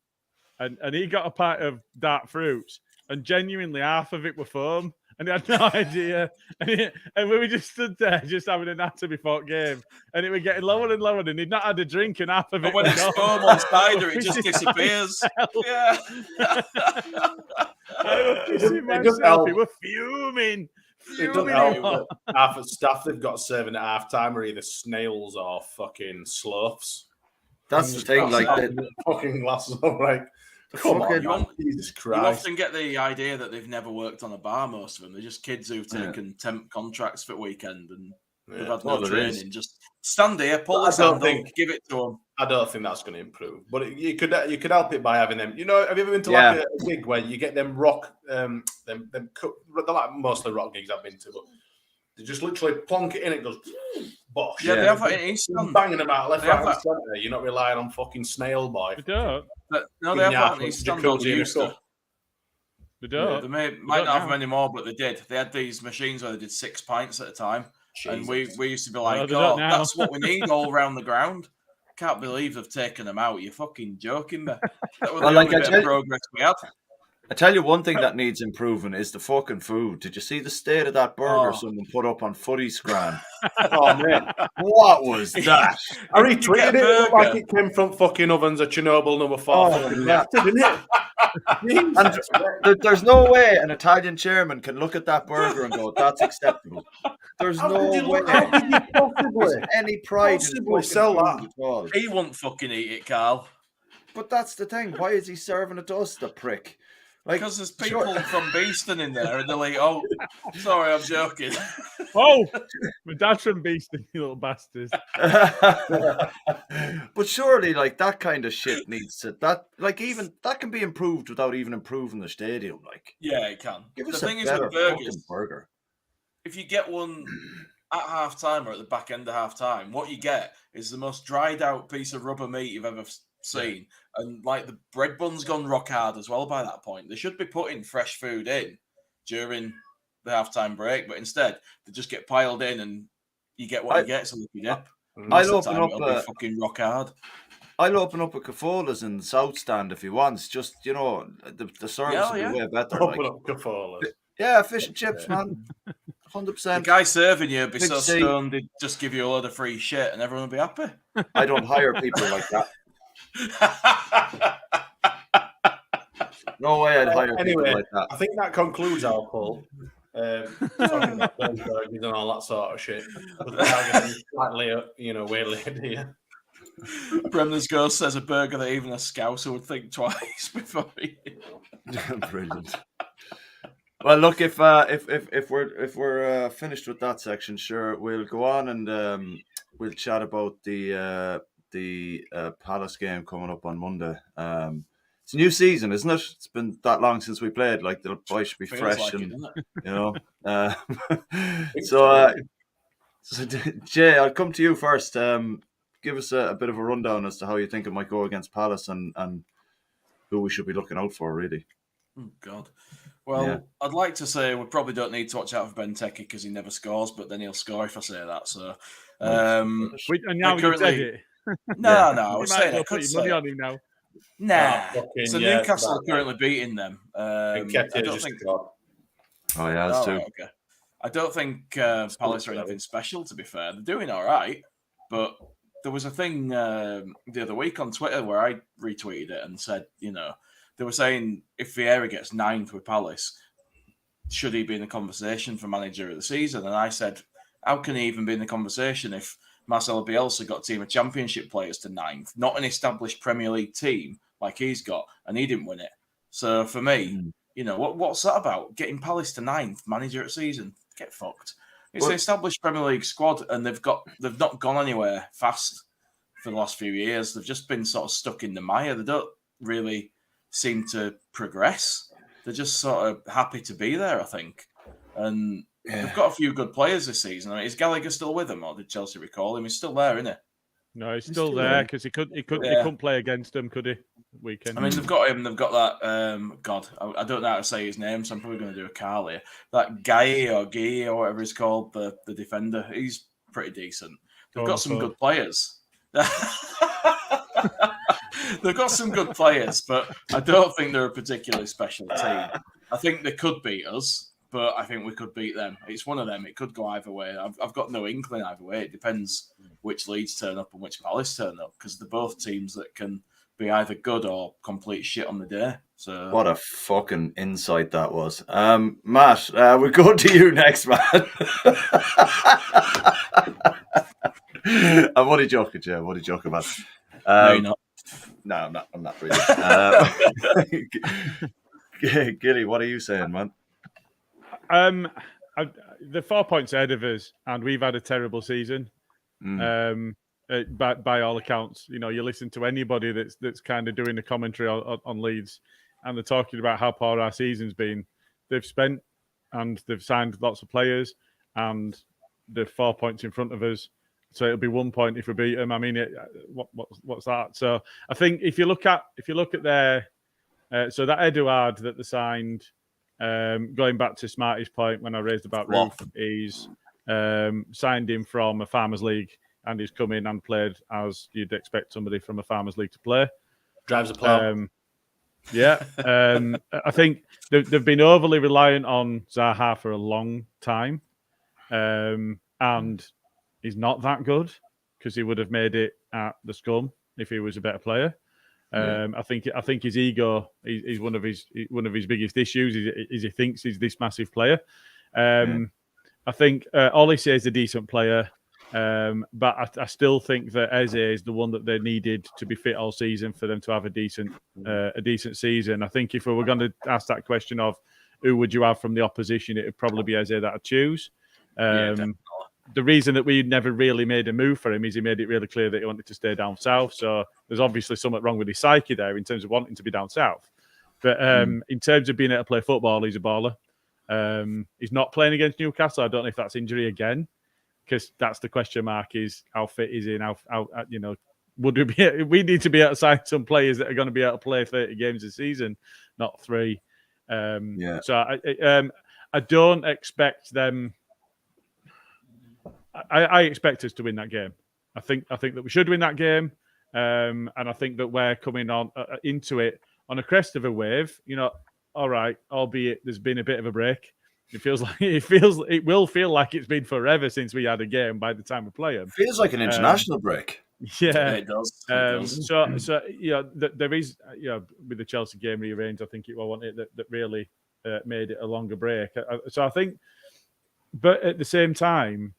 and he got a pint of dark fruits, and genuinely half of it were foam, and he had no idea, and we just stood there just having a natter before game, and it was getting lower and lower, and he'd not had a drink, and half of it And when was it's gone. foam on cider, it Which just is disappears. hell. Yeah. I was pissing It doesn't myself. help. It was fuming. It doesn't Fuming. help that half of staff they've got serving at half time are either snails or fucking sloths. That's the thing. Like, fucking glasses. I'm like, come on, fucking- man. Jesus You Christ. often get the idea that they've never worked on a bar, most of them. They're just kids who've Yeah. taken temp contracts for the weekend and They've Yeah. had no Well, it is. training. Just stand here, pull I the don't sandal, think- give it to them. I don't think that's going to improve, but you could help it by having them. You know, have you ever been to Yeah. like a gig where you get them rock, them they're like mostly rock gigs I've been to, but they just literally plonk it in, it goes bosh. Yeah, Yeah. they have it in Eastern. Banging them out left, They have right, and that. centre. You're not relying on fucking Snail Boy. They don't. No, they have Yeah, that in from Eastern. jacuzzi They in a used to. cup. They Yeah, don't. they might don't not have them now. anymore, but they did. They had these machines where they did 6 pints at a time. And we used to be like, they don't oh, now." that's what we need all around the ground. Can't believe they've taken them out. You're fucking joking me. That was Well, the like only I bit tell- of progress we had. I tell you one thing that needs improving is the fucking food. Did you see the state of that burger Oh. someone put up on Footy Scran? Oh man, What was that? I If you retweeted get it. It looked like burger- it came from fucking ovens at Chernobyl number 4. Oh, fucking yeah. reactor, didn't it? Jesus. There's no way an Italian chairman can look at that burger and go, "That's acceptable." There's How no could you way look- how could you there's possibly? any pride in possibly fucking sell food that? at all. He won't fucking eat it, Carl. But that's the thing. Why is he serving it to us, the prick? Like, Because there's sure. people from Beeston in there, and they're like, "Oh, sorry, I'm joking." Oh, my dad's from Beeston, you little bastards. But surely, like that kind of shit needs to even that can be improved without even improving the stadium. Like, Yeah, it can. give The us thing a is better with burgers, fucking burger. if you get one at half time or at the back end of half time, what you get is the most dried out piece of rubber meat you've ever seen. And like the bread bun's gone rock hard as well by that point. They should be putting fresh food in during the halftime break, but instead they just get piled in and you get what you get. So lippy dip. Most I'll of the open time, up it'll be a, fucking rock hard. I'll open up a Cafola's in the South Stand if he wants. Just the service Yeah, will yeah. be way better. Open Like, up Cafolas. yeah, fish and chips, man. The 100%. guy serving you would be Big so C. stoned he'd just give you a load of free shit and everyone would be happy. I don't hire people like that. No way I'd hire Anyway. people like that. I think that concludes our poll. Talking about burgers and all that sort of shit. Slightly, weirdly here. Bremner's Ghost says a burger that even a Scouser would think twice before eating. Brilliant. Well, look, if we're finished with that section, sure, we'll go on and we'll chat about the Palace game coming up on Monday. It's a new season, isn't it? It's been that long since we played. Like the boys should be Feels fresh like it, and doesn't it? you know. So Jay, I'll come to you first. Give us a bit of a rundown as to how you think it might go against Palace and who we should be looking out for, really. Oh, God. Well, Yeah. I'd like to say we probably don't need to watch out for Benteke because he never scores, but then he'll score if I say that. So, And now you currently- said it. no, Yeah. I You was might as saying I well could put your money say. on him now. Nah. fucking, So yeah, Newcastle it's are about currently beating them. I Nketiah don't just think. scored. Oh yeah, that's Oh, too. right, okay. I don't think Palace are anything special, to be fair. They're doing all right, but there was a thing the other week on Twitter where I retweeted it and said, they were saying if Vieira gets 9th with Palace, should he be in the conversation for manager of the season? And I said, how can he even be in the conversation if Marcelo Bielsa got a team of championship players to 9th, not an established Premier League team like he's got, and he didn't win it? So for me, what's that about? Getting Palace to 9th, manager at season? Get fucked. It's Well- an established Premier League squad, and they've not gone anywhere fast for the last few years. They've just been sort of stuck in the mire. They don't really seem to progress. They're just sort of happy to be there, I think. And they've got a few good players this season. I mean, is Gallagher still with them, or did Chelsea recall him? He's still there, isn't he? No, he's He's still still there there. because he couldn't Yeah. play against them, could he? Weekend. I mean, they've got him. They've got that. God, I don't know how to say his name, so I'm probably going to do a Carl here. That Guy or whatever he's called, the defender. He's pretty decent. They've got some good players. They've got some good players, but I don't think they're a particularly special team. I think they could beat us, but I think we could beat them. It's one of them. It could go either way. I've got no inkling either way. It depends which Leeds turn up and which Palace turn up, because they're both teams that can be either good or complete shit on the day. So What a fucking insight that was. Matt, we're going to you next, man. I'm only joking, Jay. I'm only joking, man. no, you're not. No, I'm not really. Gilly, what are you saying, man? the 4 points ahead of us, and we've had a terrible season. By all accounts, you listen to anybody that's kind of doing the commentary on Leeds, and they're talking about how poor our season's been. They've spent and they've signed lots of players, and they're 4 points in front of us. So it'll be 1 point if we beat them. I mean, what's that? So I think if you look at their so that Eduard that they signed, going back to Smarty's point when I raised about Roof, he's signed him from a Farmers League, and he's come in and played as you'd expect somebody from a Farmers League to play. Drives a plough. I think they've been overly reliant on Zaha for a long time, and he's not that good because he would have made it at the Scum if he was a better player. I think his ego is one of his biggest issues. Is he thinks he's this massive player. I think Olise is a decent player. But I still think that Eze is the one that they needed to be fit all season for them to have a decent season. I think if we were going to ask that question of who would you have from the opposition, it would probably be Eze that I'd choose. The reason that we never really made a move for him is he made it really clear that he wanted to stay down south. So there's obviously something wrong with his psyche there in terms of wanting to be down south. But in terms of being able to play football, he's a baller. He's not playing against Newcastle. I don't know if that's injury again, because that's the question mark: is how fit is he? How would we be? We need to be able to sign some players that are going to be able to play 30 games a season, not 3. So I don't expect them. I expect us to win that game. I think that we should win that game, and I think that we're coming on into it on a crest of a wave. All right, albeit there's been a bit of a break. It will feel like it's been forever since we had a game by the time we play them. Feels like an international break. Yeah, it does. So there is with the Chelsea game rearranged. I think it was it that really made it a longer break. So I think, but at the same time,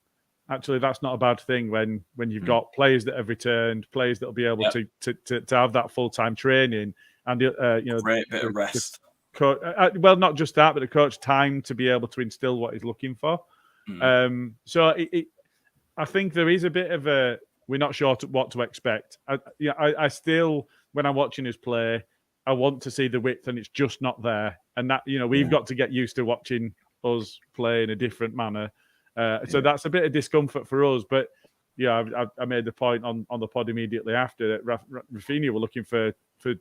actually, that's not a bad thing when you've got players that have returned, players that will be able to have that full time training and great bit of rest. Well, not just that, but the coach time to be able to instill what he's looking for. So I think there is a bit of a we're not sure what to expect. I still, when I'm watching us play, I want to see the width, and it's just not there. And that we've got to get used to watching us play in a different manner. So that's a bit of discomfort for us. But I made the point on the pod immediately after that Rafinha were looking for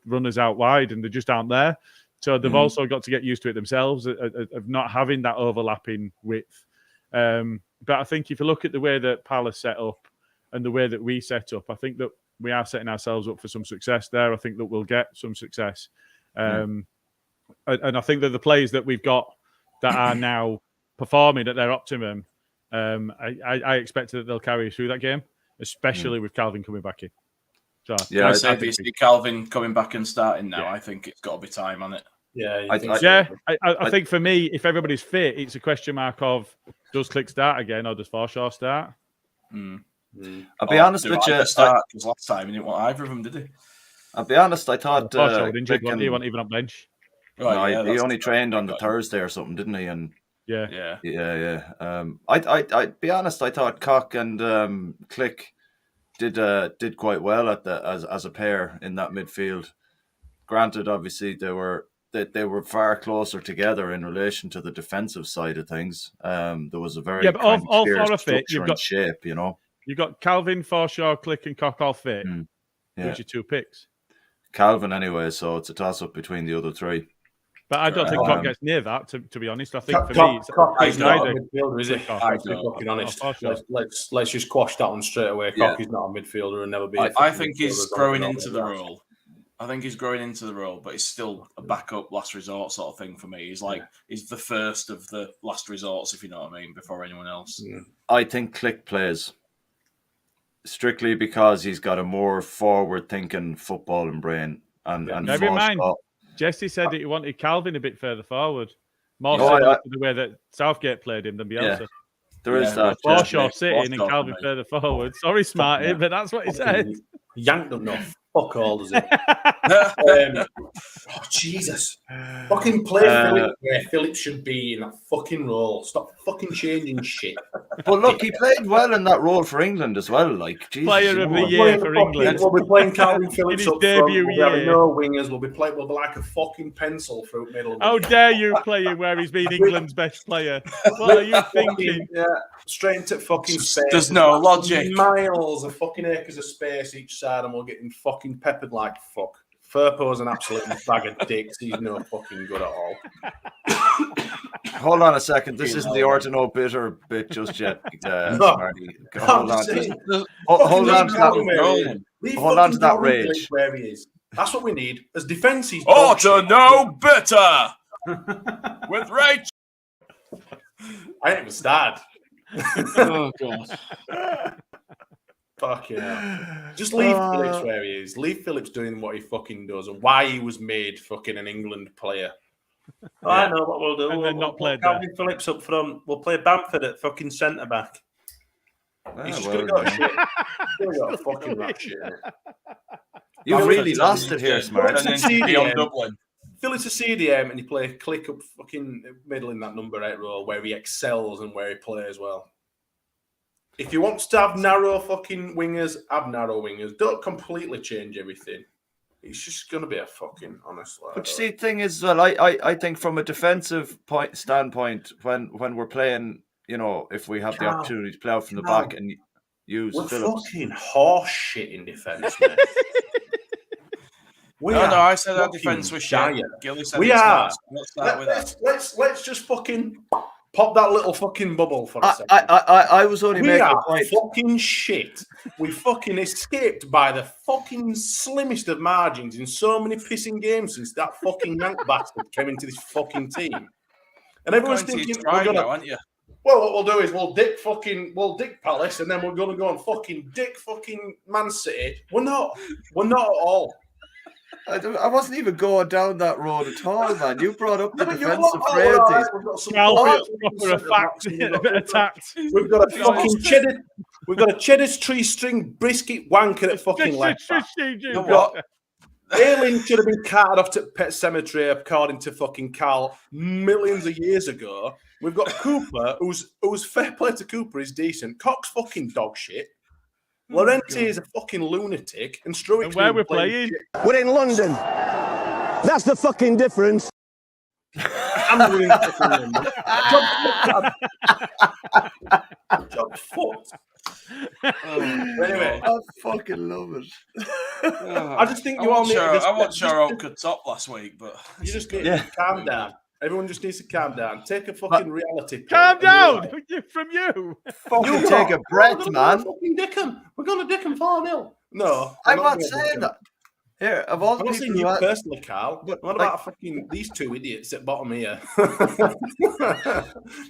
runners out wide, and they just aren't there. So they've also got to get used to it themselves of not having that overlapping width. But I think if you look at the way that Palace set up and the way that we set up, I think that we are setting ourselves up for some success there. I think that we'll get some success. And I think that the players that we've got that are now performing at their optimum, I expect that they'll carry us through that game, especially with Calvin coming back in. So, I see Calvin coming back and starting now. I think it's got to be time on it. I think for me, if everybody's fit, it's a question mark of does Click start again or does Forshaw start? I'll be honest with you. Because last time he didn't want either of them, did he? I'll be honest. I thought Forshaw was injured. He wasn't even on bench. Right, he only trained on the Thursday or something, didn't he? And yeah. I'd be honest. I thought Cock and Click did quite well as a pair in that midfield. Granted, obviously they were far closer together in relation to the defensive side of things. There was a very but all four are fit. You've got shape, You've got Calvin, Forshaw, Click, and Cock all fit. Who's your 2 picks? Calvin, anyway. So it's a toss up between the other 3. But I don't think Cock gets near that. To be honest, I think for me, Cock is not a midfielder, is it? Let's just quash that one straight away. Cock is not a midfielder and never be. I think he's growing into the role. But it's still a backup, last resort sort of thing for me. He's the first of the last resorts, if you know what I mean, before anyone else. I think Click plays strictly because he's got a more forward-thinking footballing brain. And never mind. Jesse said that he wanted Calvin a bit further forward, more similar to the way that Southgate played him than Bielsa. Yeah, there is that. Forshaw sitting and Calvin further forward. Sorry, Smarty, but that's what he said. Yanked them off. Fuck all, does it? Oh, Jesus. Fucking play Phillips where Phillips should be in that fucking role. Stop fucking changing shit. But look, he played well in that role for England as well. Like, Jesus, Player of the know. year for England. We'll be playing Calvin Phillips his up front. debut We'll be having year. no wingers. We'll be like a fucking pencil through middle. How dare you play him where he's been England's best player? What are you thinking? Yeah, straight into fucking space. There's no logic. Miles of fucking acres of space each side, and we're getting fucking peppered like fuck. Furpo's an absolute bag of dicks. He's no fucking good at all. Hold on a second. This isn't the Orton bitter bit just yet. Marty. Hold on. Hold on to that. Hold on to that rage. Where he is. That's what we need. As defence, he's no better with rage. I ain't even started. Oh god. Fucking hell. Just leave Phillips where he is. Leave Phillips doing what he fucking does and why he was made fucking an England player. Oh, I know what we'll do. And then not played Calvin Phillips up front. We'll play Bamford at fucking centre back. He's just going to go shit. He's going to go fucking rat shit. You really lost it here, Smart. Beyond Dublin. Phillips a CDM and you play click up fucking middle in that number 8 role where he excels and where he plays well. If he wants to have narrow fucking wingers, have narrow wingers. Don't completely change everything. It's just going to be a fucking honest. But you see, the thing is, well, I think from a defensive standpoint, when we're playing, you know, if we have the opportunity to play out from the back and use we're Phillips. fucking horse shit in defence, man. No, I said our defence was shit. Gilly said we it's are. not. Let's start with that. Let's just fucking pop that little fucking bubble for a second. I was only We making a are point. fucking shit. We fucking escaped by the fucking slimmest of margins in so many pissing games since that fucking Nank bastard came into this fucking team. And everyone's thinking, we're gonna, now, aren't you? well, what we'll do is we'll dick Palace, and then we're gonna go and fucking dick fucking Man City. We're not at all. I wasn't even going down that road at all, man. You brought up the No, you're defensive not. frailties. We've got some Proper a fact, a bit attacked. We've got a fucking cheddar. We've got a cheddar's tree string brisket wanker at fucking left back. We've got Ayling should have been carted off to Pet Cemetery according to fucking Carl millions of years ago. We've got Cooper, who's fair play to Cooper, is decent. Cox fucking dog shit. Laurenti is a fucking lunatic, and Struick's And where been we're playing playing? We're in London. That's the fucking difference. I'm doing fucking job fucked. Anyway, I fucking love it. I just think you all need to I wasn't sure Oak could top last week, but you just need to calm down. Everyone just needs to calm down. Take a fucking reality. Calm down Right. from you. Fucking take a breath, man. We're going to dick him 4-0. No, I'm not saying that. Here, of all the I'm not people saying who you had- personally, Carl. But, What like- about fucking these two idiots at bottom here?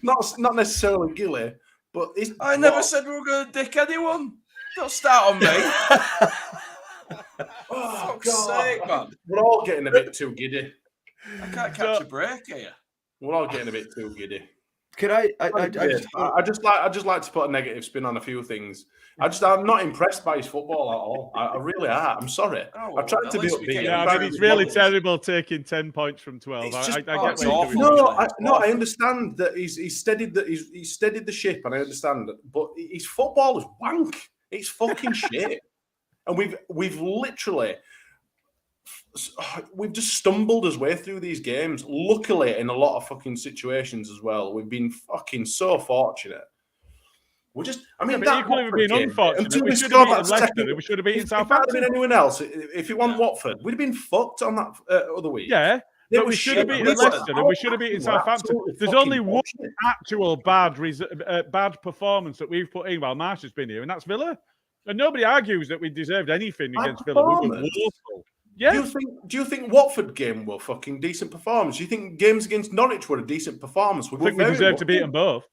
not necessarily Gilly, but it's, I never said we were going to dick anyone. Don't start on me. Oh, fuck's sake, man. We're all getting a bit too giddy. I can't catch a break here. We're all getting a bit too giddy. Can I just like to put a negative spin on a few things. I'm not impressed by his football at all. I really am. I'm sorry. Oh, I tried at to be least we upbeat. can- Yeah, I mean, it's really terrible taking 10 points from 12. It's I just- get it's where you're awful. coming from. I understand that he's steadied the ship, and I understand that, but his football is wank. It's fucking shit, and we've literally just stumbled his way through these games. Luckily, in a lot of fucking situations as well, we've been fucking so fortunate. We're just, I mean, But equally, we've been unfortunate. We should have beaten Leicester. We should have beaten If it had been Southampton. anyone else, if it wasn't Watford, we'd have been fucked on that other week. Yeah, It but we was should have shit. beaten We were Leicester and we should have beaten Southampton. absolutely There's fucking only one bullshit. actual bad performance that we've put in while Marsh has been here, and that's Villa. And nobody argues that we deserved anything Bad against Villa. We were performance? woeful. Yeah, Do you think Watford game were fucking decent performance? Do you think games against Norwich were a decent performance? I think we deserve to beat them both.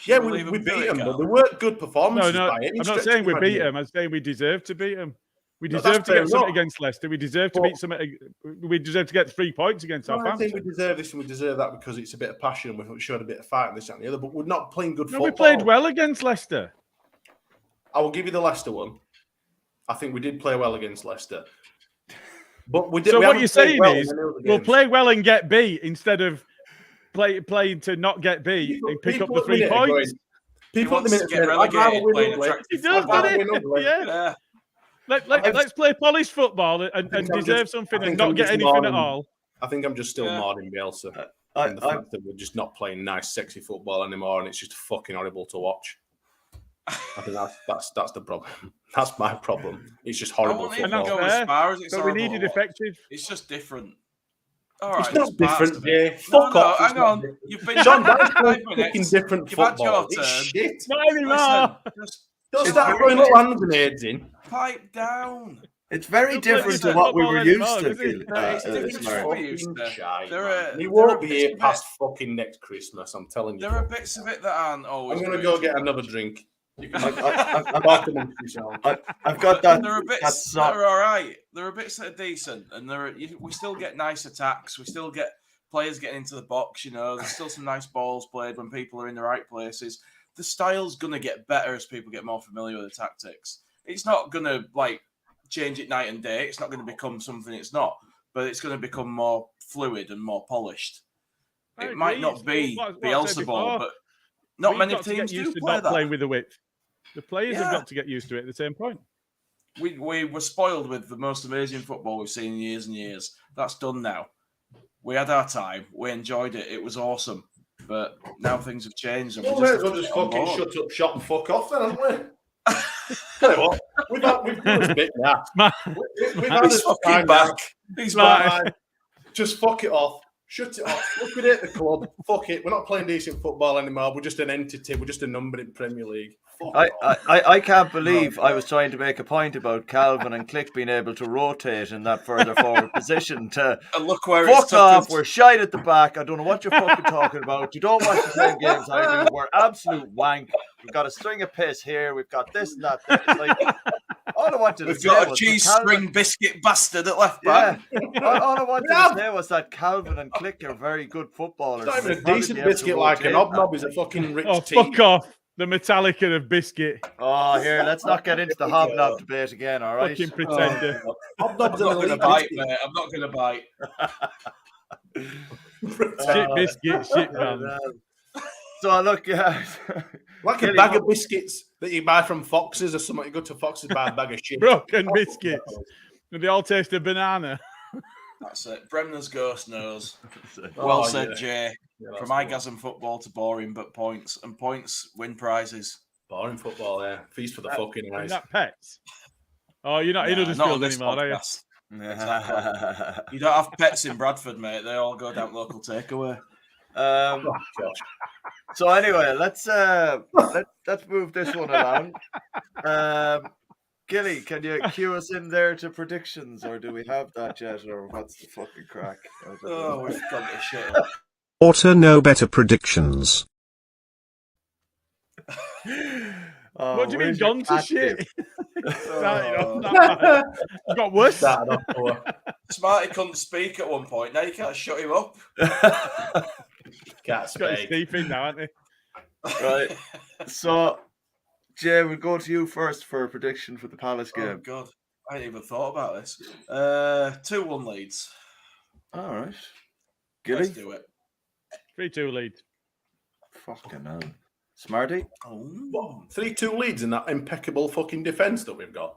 Yeah, We'll we leave beat them do it, them, Carl. but they weren't good performances No, by any I'm not stretch saying of we the beat imagination. them. I'm saying we deserve to beat them. We No, deserve that's to get fair something enough. against Leicester. We deserve to But- beat something. We deserve to get 3 points against No, I think Southampton. we deserve this and we deserve that because it's a bit of passion and we showed a bit of fight and this and the other, but we're not playing good No, football. we played well against Leicester. I will give you the Leicester one. I think we did play well against Leicester. But we did. So we what haven't you're played saying well is in any other we'll games. play well and get beat instead of playing to not get beat and pick up the 3 points. People at the wants to minute get saying, I'd rather relegated win playing ugly. attractive He does, I'd rather doesn't win he? ugly. Yeah. Yeah. Let's play polished football and think I'm deserve just- something I and think not I'm get just anything at mourning. all. I think I'm just still Yeah. mourning Bielsa. I, And the I, fact that we're just not playing nice, sexy football anymore, and it's just fucking horrible to watch. I think that's the problem. That's my problem. It's just I horrible won't even that's football. go fair, as far as it's But we horrible needed to watch. effective. It's just different. All right, It's not there's parts different, of it. Jay. Fuck No, off. It's hang not on. different. You've been Sean, here that's for 5 fucking minutes. different You've had football. your It's turn. shit. Not anymore. Listen, just Don't It's start very throwing little hand grenades in. pipe down. it's very Don't play different to decent what we football were anymore, used to. does it? Gilly. It's different It's to very- what we used to. Shite, There man. are- He there won't are be bits here of past fucking next Christmas. I'm telling you. There are bits of it that aren't always. I'm gonna great go to get watch. another drink. You can I- talk amongst yourselves. I've got But that. there are that bits song- that are all right. There are bits that are decent, and we still get nice attacks. We still get players getting into the box. You know, there's still some nice balls played when people are in the right places. The style's gonna get better as people get more familiar with the tactics. It's not gonna change it night and day. It's not gonna become something it's not, but it's gonna become more fluid and more polished. I It might agree. not be What I said Bielsa ball, before. but not We've many got to get teams used do to play not that. playing with the width. The players have Yeah. got to get used to it at the same point. We were spoiled with the most amazing football we've seen in years and years. That's done now. We had our time. We enjoyed it. It was awesome. But now things have changed. And Well, we may just as well have to just get on fucking board. shut up shop and fuck off then, haven't we? Tell you what, we've done this bit now. Man. We've had He's this fucking time back. now. He's Right. back. Just fuck it off. Shut it off. Liquidate the club. Fuck it. We're not playing decent football anymore. We're just an entity. We're just a number in Premier League. Fuck off. I can't believe I was trying to make a point about Calvin and Click being able to rotate in that further forward position to And look where fuck it's took off. us. We're shite at the back. I don't know what you're fucking talking about. You don't watch the same games I do. We're absolute wank. We've got a string of piss here. We've got this and that. It's like, all I wanted to We've say got a was cheese that Calvin- string biscuit bastard at left Yeah, back. all I wanted Yeah. to say was that Calvin and Click are very good footballers. It's not even They'd a probably decent be able to biscuit like an rotate hobnob that. is a fucking rich Oh, team. fuck off. The Metallica of biscuit. Oh, here, let's not get into the hobnob debate again, all right? Fucking pretender. Hobnob's I'm an not going to elite bite, biscuit. mate. I'm not going to bite. Shit biscuit, shit man. So, look, yeah. Like a Kelly, bag what- of biscuits that you buy from Foxes or something. You go to Foxes, buy a bag of shit. Broken biscuits. And they all taste of banana. That's it. Bremner's ghost knows. Oh, Well said, yeah. Jay. Yeah, that's From the one. orgasm football to boring but points. And points win prizes. Boring football, yeah. Feast for the fucking Isn't eyes. that pets? Oh, you're not in Nah, not Huddersfield on this anymore, are you? podcast. You don't have pets in Bradford, mate. They all go down local takeaway. Oh, gosh. So anyway, let's move this one along. Gilly, can you cue us in there to predictions, or do we have that yet, or what's the fucking crack? I don't know. Oh, we've gone to shit. Auto know better predictions. Oh, What do you mean where's your gone to cat shit? Started Oh. off that bad. It got worse. Started off poor. Smarty couldn't speak at one point. Now you can't shut him up. Cat's Got his fake. teeth in now, hasn't he? Right. So, Jay, we'll go to you first for a prediction for the Palace Oh, game. God. I hadn't even thought about this. 2-1 leads. All right. Let's Gilly? do it. 3-2 lead. Fucking hell. Smarty? Oh. 3-2 leads in that impeccable fucking defence that we've got.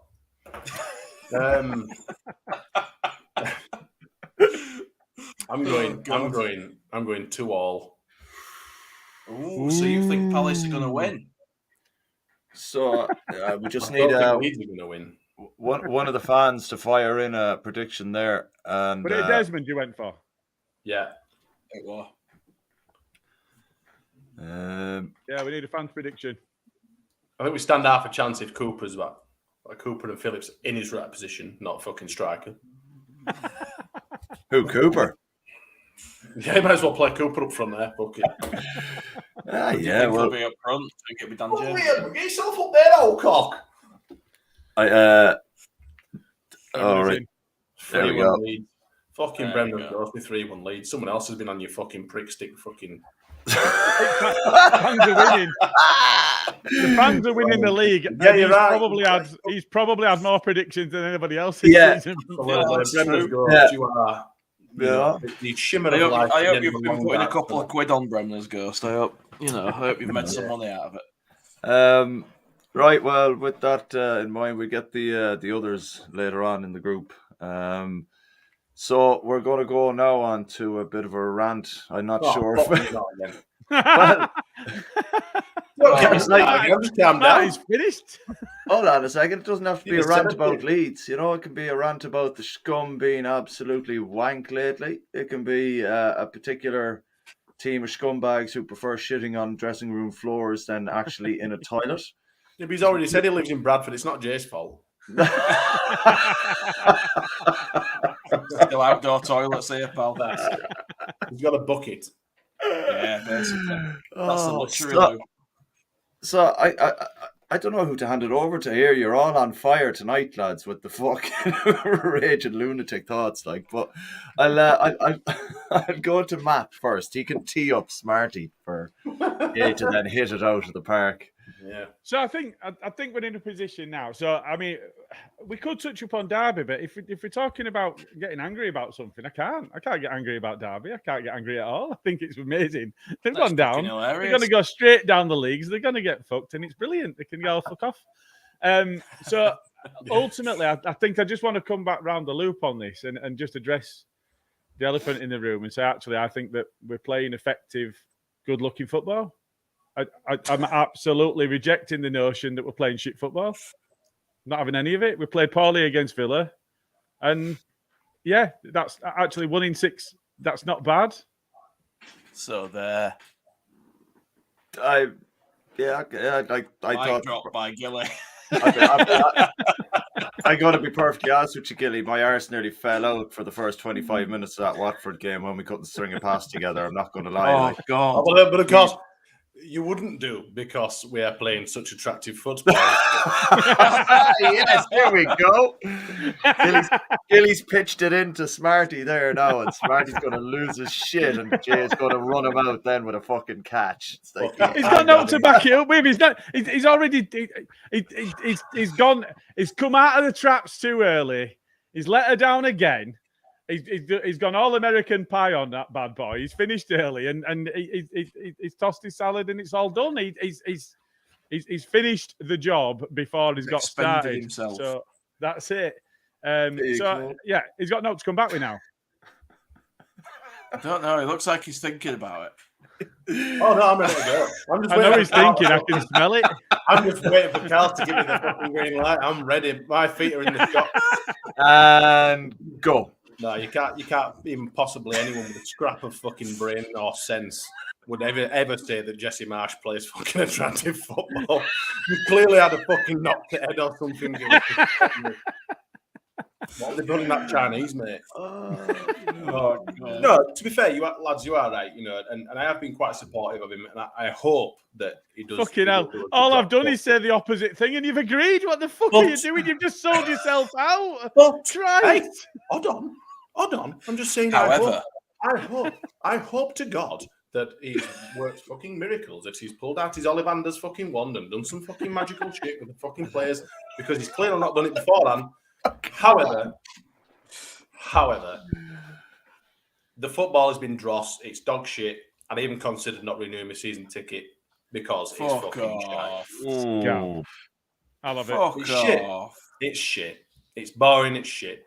I'm going 2-2. Ooh, so you think Palace are going to win? So, we just I need don't think Leeds are going to win. one of the fans to fire in a prediction there. And But it Desmond you went for. Yeah. It was. Yeah, we need a fan's prediction. I think we stand half a chance if Cooper's back. Like Cooper and Phillips in his right position, not a fucking striker. who, Cooper? Yeah, you might as well play Cooper up front there. Fuck it. Ah, Yeah, yeah, he'll well, be up front. I think it'll be Dan Oh, James. Liam, get yourself up there, old cock. all right. There we 3-1 go. lead. Fucking There Brendan you go. goes with 3-1 lead. Someone else has been on your fucking prick stick fucking Fans are winning. The fans are winning the league. Yeah, and you're right. He's probably had more predictions than anybody else this Yeah. season. Well, that's Brendan's true. Ghost, Yeah. you are the shimmer I of light. hope at the end you've of a been long putting a dark couple of tunnel. quid on Bremner's Ghost. I hope you've made some money out of it. Right. Well, with that in mind, we get the others later on in the group. So we're going to go now on to a bit of a rant. I'm not sure. fuck If, me, not again. well, Just calm Matt down. is finished. hold on a second. It doesn't have to be a It's rant 17. about Leeds. It can be a rant about the scum being absolutely wank lately. It can be a particular team of scumbags who prefer shitting on dressing room floors than actually in a toilet. Yeah, but he's already said he lives in Bradford. It's not Jay's fault. Still outdoor toilets here, pal. He's got a bucket. Yeah, basically. That's the luxury. so, Lou. so I don't know who to hand it over to here. You're all on fire tonight, lads, with the fucking raging lunatic thoughts. But I'll go to Matt first. He can tee up Smarty for Gage and then hit it out of the park. Yeah. So I think we're in a position now. So I mean, we could touch upon Derby, but if we're talking about getting angry about something, I can't get angry about Derby. I can't get angry at all. I think it's amazing. They've That's gone down. fucking They're hilarious. going to go straight down the leagues. They're going to get fucked, and it's brilliant. They can go fuck off. So ultimately, I think I just want to come back round the loop on this and just address the elephant in the room and say, actually, I think that we're playing effective, good-looking football. I'm absolutely rejecting the notion that we're playing shit football. Not having any of it. We played poorly against Villa. And yeah, that's actually 1 in 6. That's not bad. So there. I Mic thought drop by Gilly. I got to be perfectly honest with you, Gilly. My arse nearly fell out for the first 25 minutes of that Watford game when we couldn't string a pass together. I'm not going to lie. Oh, God. But of course, you wouldn't do because we are playing such attractive football. Yes, here we go. Gilly's pitched it into Smarty there now, and Smarty's going to lose his shit, and Jay's going to run him out then with a fucking catch. It's like, He's got no to back it up with. He's not. He's already. He's gone. He's come out of the traps too early. He's let her down again. He's gone all American pie on that bad boy. He's finished early, and he's tossed his salad, and it's all done. He's finished the job before he's got Expended started. himself. So that's it. you go. Yeah, he's got no to come back with now. I don't know. It looks like he's thinking about it. Oh no, I'm ready to go. I'm just I know waiting he's for Carl- thinking. I can smell it. I'm just waiting for Carl to give me the fucking green light. I'm ready. My feet are in the shop. and go. No, you can't even possibly anyone with a scrap of fucking brain or sense would ever say that Jesse Marsh plays fucking attractive football. You clearly had a fucking knock to head or something. What have they done in that Chinese, mate? Oh, God. No, to be fair, lads, you are right, and I have been quite supportive of him, and I hope that he does. Fucking hell. All I've done is say the opposite thing, and you've agreed. What the fuck are you doing? You've just sold yourself out. But, Christ. hey, hold on. I'm just saying. However, I hope to God that he's worked fucking miracles, that he's pulled out his Ollivander's fucking wand and done some fucking magical shit with the fucking players, because he's clearly not done it beforehand. However, the football has been dross. It's dog shit. I even considered not renewing my season ticket because it's fuck fucking off. shit. Go. I love it. Fuck It's shit. off. It's shit. It's boring. It's shit.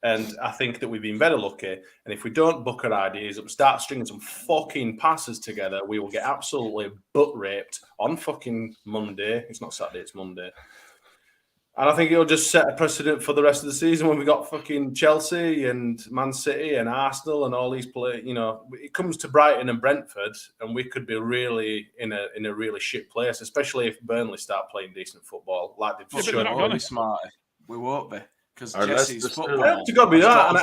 And I think that we've been very lucky. And if we don't book our ideas up, start stringing some fucking passes together, we will get absolutely butt raped on fucking Monday. It's not Saturday, it's Monday. And I think it'll just set a precedent for the rest of the season when we got fucking Chelsea and Man City and Arsenal and all these players. It comes to Brighton and Brentford, and we could be really in a really shit place, especially if Burnley start playing decent football like they've Yeah, but shown. they're not Won't gonna. be smart. We won't be. Because Our Jesse's Leicester's still- football. I hope to God be has that, got and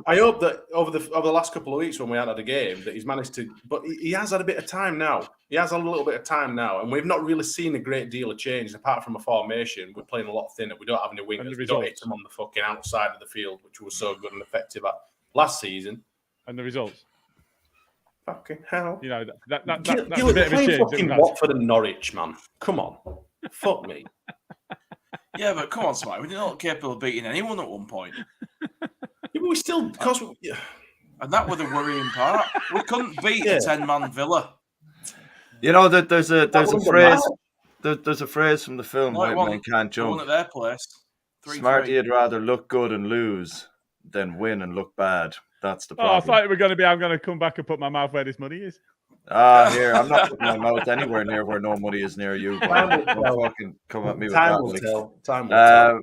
us- I hope that over the last couple of weeks when we haven't had a game that he's managed to. But he has had a bit of time now. He has had a little bit of time now, and we've not really seen a great deal of change apart from a formation. We're playing a lot thinner. We don't have any And wingers. the We don't hit results. them on the fucking outside of the field, which was so good and effective at last season. And the results. Fucking hell. You know, that's a Gilly, bit of a playing change. fucking Watford and Norwich, man. Come on. Fuck me. Yeah, but come on, Smite. We're not capable of beating anyone at one point. Yeah, but we still, because And that was the worrying part. We couldn't beat a 10-man Villa. You know that there's a wouldn't be phrase. There's a phrase from the film No, it White wasn't. Man Can't They won Jump. at their place. 3-3. Smarty'd rather look good and lose than win and look bad. That's the Oh, I problem. thought it were going to be, I'm going to come back and put my mouth where this money is. Here, I'm not putting my mouth anywhere near where no money is near you. Time will Don't tell. fucking come at me with time that. will like. tell. Time will tell.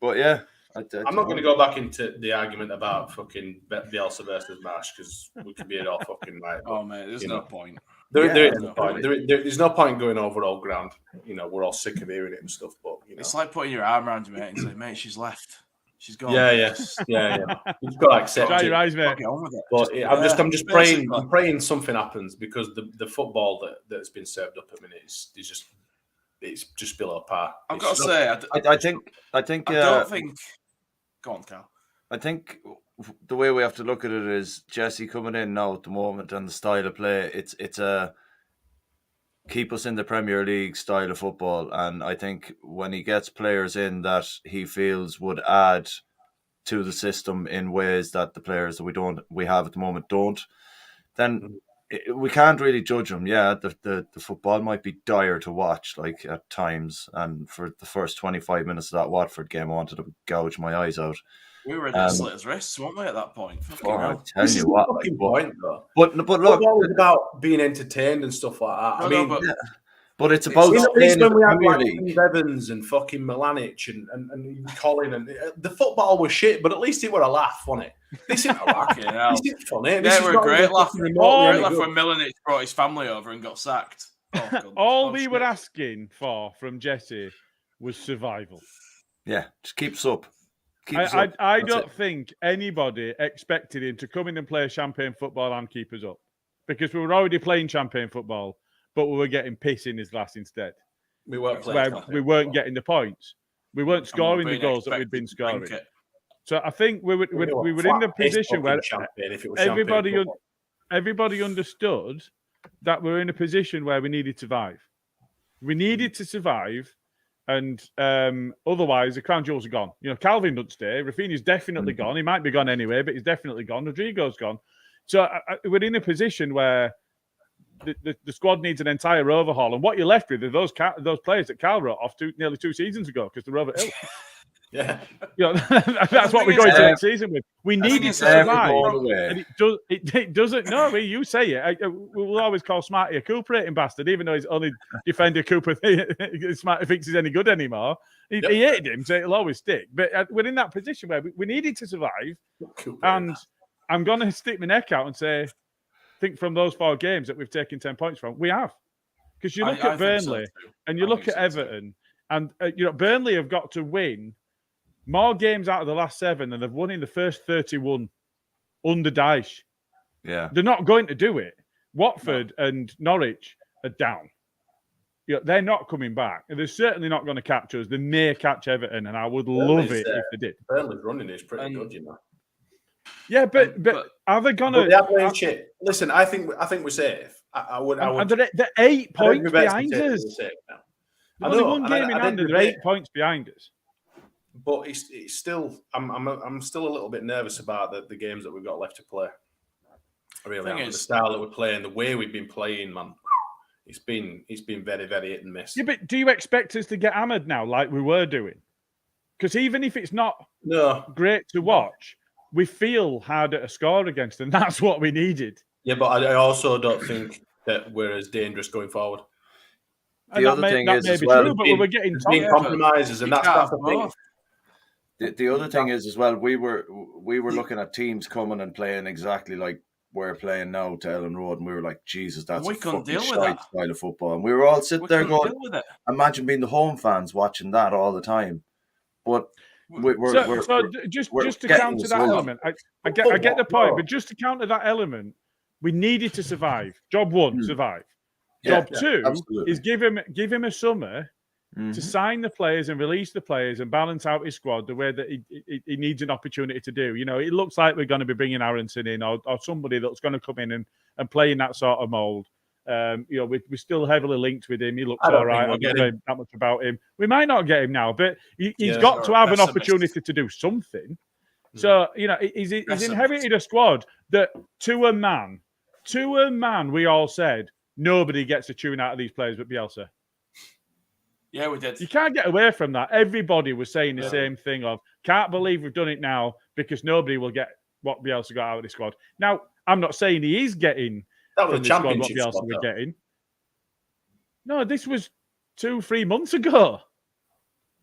But yeah, I'm not going to go back into the argument about fucking Bielsa versus Marsh because we could be it all fucking right. Oh, mate, there's You no know. point. There Yeah, is no point. There's no point going over old ground. You know, we're all sick of hearing it and stuff. But you know, It's like putting your arm around your mate and saying, mate, she's left. She's gone. yeah. You've got to accept Try it. your eyes, mate. Fuck, get on with it. But I'm just praying. basically. I'm praying something happens because the football that's been served up at the minute is just below par. I've It's got to not- say, I think I don't think. Go on, Carl. I think the way we have to look at it is Jesse coming in now at the moment and the style of play. It's a keep us in the Premier League style of football, and I think when he gets players in that he feels would add to the system in ways that the players that we have at the moment don't, then we can't really judge him. Yeah, the football might be dire to watch, like at times, and for the first 25 minutes of that Watford game, I wanted to gouge my eyes out. We were at Slater's wrists, weren't we, at that point? Fucking I hell. tell This is you the what, fucking like, point, though. but look, Football is about being entertained and stuff like that. No, I mean, but but it's about in the staying least in when the we had Premier like League. Steve Evans and fucking Milanic and Colin and the football was shit, but at least it were a laugh, wasn't it? This isn't a laugh. fucking hell. This isn't funny. Yeah, This is we're a not great even laugh. fucking remotely Great any laugh good. when Milanic brought his family over and got sacked. Oh, God. All Oh, we shit. were asking for from Jesse was survival. Yeah, just keep us up. Keep us up. I That's don't it. think anybody expected him to come in and play champagne football and keep us up because we were already playing champagne football, but we were getting piss in his glass instead. We weren't playing. Where champagne we weren't football. getting the points. We weren't And we were scoring the being goals that we'd been expected to drink scoring. it. So I think we were We in flat the piss position where fucking champagne if it was everybody champagne football. everybody understood that we're in a position where we needed to survive. We needed to survive, and otherwise the crown jewels are gone. You know, Calvin doesn't stay. Rafinha's definitely gone. He might be gone anyway, but he's definitely gone. Rodrigo's gone. So we're in a position where the squad needs an entire overhaul, and what you're left with are those players that Cal wrote off nearly 2 seasons ago because they're over ill. Yeah. You know, that's what we're going to next season with. We I think needed it's to never survive. going away. And it doesn't. No, you say it. We'll always call Smarty a Cooperating bastard, even though he's only defender Cooper. Smarty thinks he's any good anymore. He hated him, so it'll always stick. But we're in that position where we needed to survive. And I'm going to stick my neck out and say, I think from those 4 games that we've taken 10 points from, we have. Because you look I at think so Burnley too. and you I look think at so too. Everton, and Burnley have got to win more games out of the last 7 than they've won in the first 31 under Dyche. Yeah. They're not going to do it. Watford and Norwich are down. They're not coming back. They're certainly not going to catch us. They may catch Everton, and I would love it if they did. Burnley's running is pretty And- good, you know. Yeah, but are they going But they are to? playing shit. Listen, I think we're safe. I would. And they're 8 I think points we're better behind to say us. we're safe now. They've I only know, one and game in I hand, did and they're 8 debate- points behind us. But it's still. I'm still a little bit nervous about the games that we've got left to play. I really Thing am. The is- style that we're playing, the way we've been playing, man. It's been very, very hit and miss. Yeah, but do you expect us to get hammered now like we were doing? Because even if it's not No. great to watch, we feel harder to score against, and that's what we needed. Yeah, but I also don't think that we're as dangerous going forward. And The other thing is as well, true, but we were getting There's been top. compromises, and You that's can't the have thing. both. The other thing is as well, we were looking at teams coming and playing exactly like we're playing now to Ellen Road, and we were like, Jesus, that's We a couldn't fucking deal with shite that. style of football. And we were all sitting We there couldn't going, deal with it. imagine being the home fans watching that all the time. But Just to getting counter this that wrong. element, I get the point, but just to counter that element, we needed to survive. Job 1, survive. Yeah, Job 2 absolutely. is give him a summer to sign the players and release the players and balance out his squad the way that he needs an opportunity to do. You know, it looks like we're going to be bringing Aronson in or somebody that's going to come in and play in that sort of mould. You know, we're still heavily linked with him. He looks all right. I don't know that much about him. We might not get him now, but he's got to have an opportunity to do something. So, you know, he's inherited a squad that to a man, we all said nobody gets a tune out of these players but Bielsa. Yeah, we did. You can't get away from that. Everybody was saying the same thing of, can't believe we've done it now because nobody will get what Bielsa got out of the squad. Now, I'm not saying he is getting that was from the squad what Bielsa was getting. No, this was 2-3 months ago.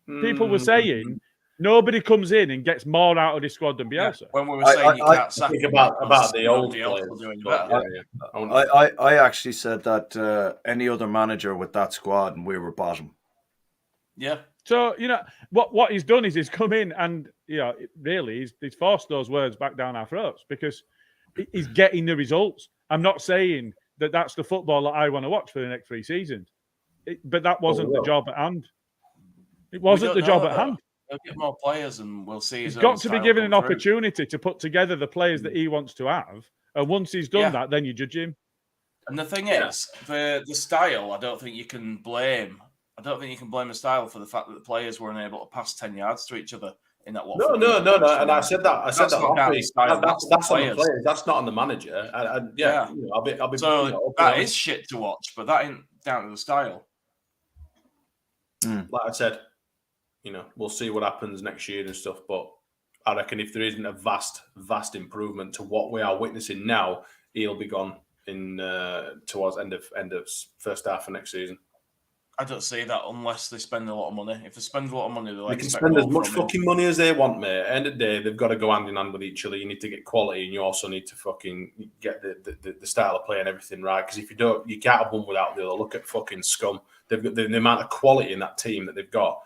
People were saying nobody comes in and gets more out of this squad than Bielsa. Yeah, when we were saying you can't sack him about the old players doing better. I actually said that any other manager with that squad and we were bottom. Yeah. So, you know, what he's done is he's come in and, you know, really, he's forced those words back down our throats because he's getting the results. I'm not saying that that's the football that I want to watch for the next 3 seasons. But that wasn't the job at hand. It wasn't the job at hand. He'll get more players and we'll see. He's got to be given an opportunity to put together the players that he wants to have. And once he's done that, then you judge him. And the thing is, the style, I don't think you can blame the style for the fact that the players weren't able to pass 10 yards to each other in that Watford. No. And I said that. That's not last week. style, That's on the players. That's not on the manager. You know, I'll be. So you know, that is shit to watch, but that ain't down to the style. Like I said, you know, we'll see what happens next year and stuff. But I reckon if there isn't a vast improvement to what we are witnessing now, he'll be gone in towards end of first half of next season. I don't see that unless they spend a lot of money. If they spend a lot of money, they can spend as much fucking money as they want, mate. At the end of the day, they've got to go hand in hand with each other. You need to get quality, and you also need to fucking get the style of play and everything right. Because if you don't, you can't have one without the other. Look at fucking Scum. They've got the amount of quality in that team that they've got,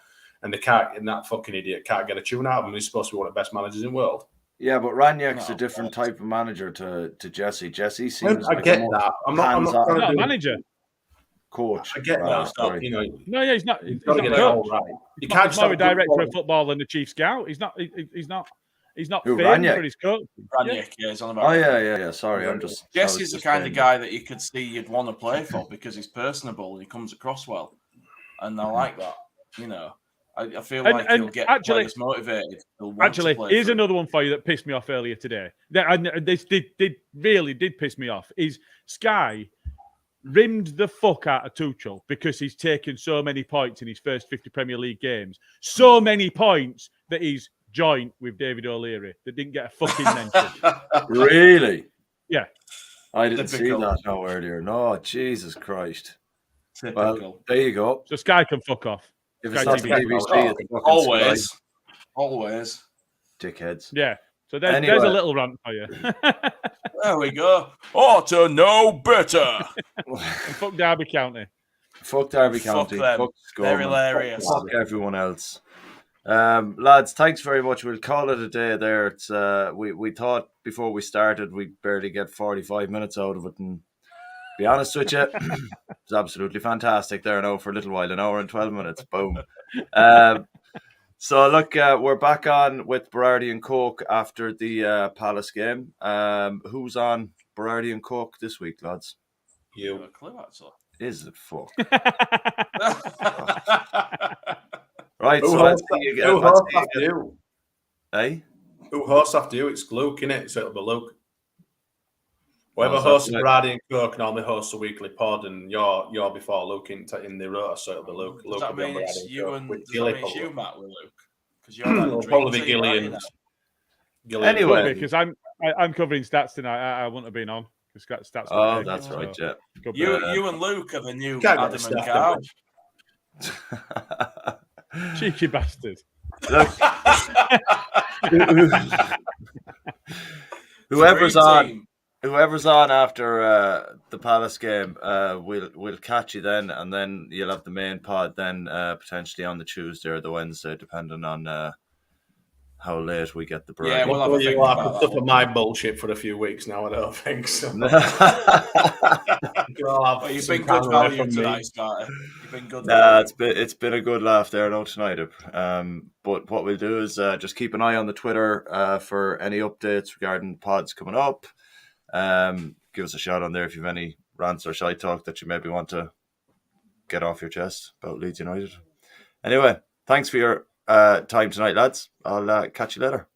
and they can't. And that fucking idiot can't get a tune out of him. He's supposed to be one of the best managers in the world. Yeah, but Ranieri's a different type of manager to Jesse. Jesse seems I get that. I'm not a manager. Coach. I get that. You know, no, yeah, he's not. He's got to get it all right. You can't he's more a director of football than the chief scout. He's not famed for his coach. Ranieri, he's on about. Oh yeah. Sorry, I'm just. Jesse's the kind of guy that you could see you'd want to play for because he's personable and he comes across well, and I like that. You know, I feel like he'll get players motivated. Actually, here's another one for you that pissed me off earlier today. This really did piss me off. Is Sky rimmed the fuck out of Tuchel because he's taken so many points in his first 50 Premier League games. So many points that he's joint with David O'Leary that didn't get a fucking mention. Really? Yeah. I didn't see that earlier. No, Jesus Christ. Typical. Well, there you go. So Sky can fuck off. If it's not the BBC, it's always. Always. Dickheads. Yeah. So there's a little rant for you. There we go. To know better. And fuck Derby County. Fuck Derby County. Fuck them. They're hilarious. Fuck everyone else. Lads, thanks very much. We'll call it a day there. It's we thought before we started we'd barely get 45 minutes out of it, and be honest with you, it's absolutely fantastic there now for a little while, an hour and 12 minutes. Boom. So look, we're back on with Berardi and Coke after the Palace game. Who's on Berardi and Coke this week, lads? You. A clue, actually. Is it fuck? Right, so let's see you again. Who hosts after you? It's Luke, innit? So it'll be Luke. Whoever hosts Berardi and Coke normally hosts a weekly pod, and you're before Luke in the rotor, so it'll be Luke. Does that mean it's you and you, Matt, with Luke? Because you're it'll probably be Gilly and anyway, because I'm covering stats tonight. I wouldn't have been on because stats. Oh, that's right, yeah. You and Luke are the new Adam and Carl. Cheeky bastard. Look, whoever's on after the Palace game, we'll catch you then, and then you'll have the main pod then potentially on the Tuesday or the Wednesday, depending on how late we get the break. Yeah, we'll have a Well, you think will have about to that suffer one. my bullshit for a few weeks now. I don't think so. But you've been good value tonight, Scarter. You've been good Nah, value. it's been a good laugh there now tonight. But what we'll do is just keep an eye on the Twitter for any updates regarding pods coming up. Give us a shout on there if you have any rants or shy talk that you maybe want to get off your chest about Leeds United. Anyway, thanks for your time tonight, lads. I'll catch you later.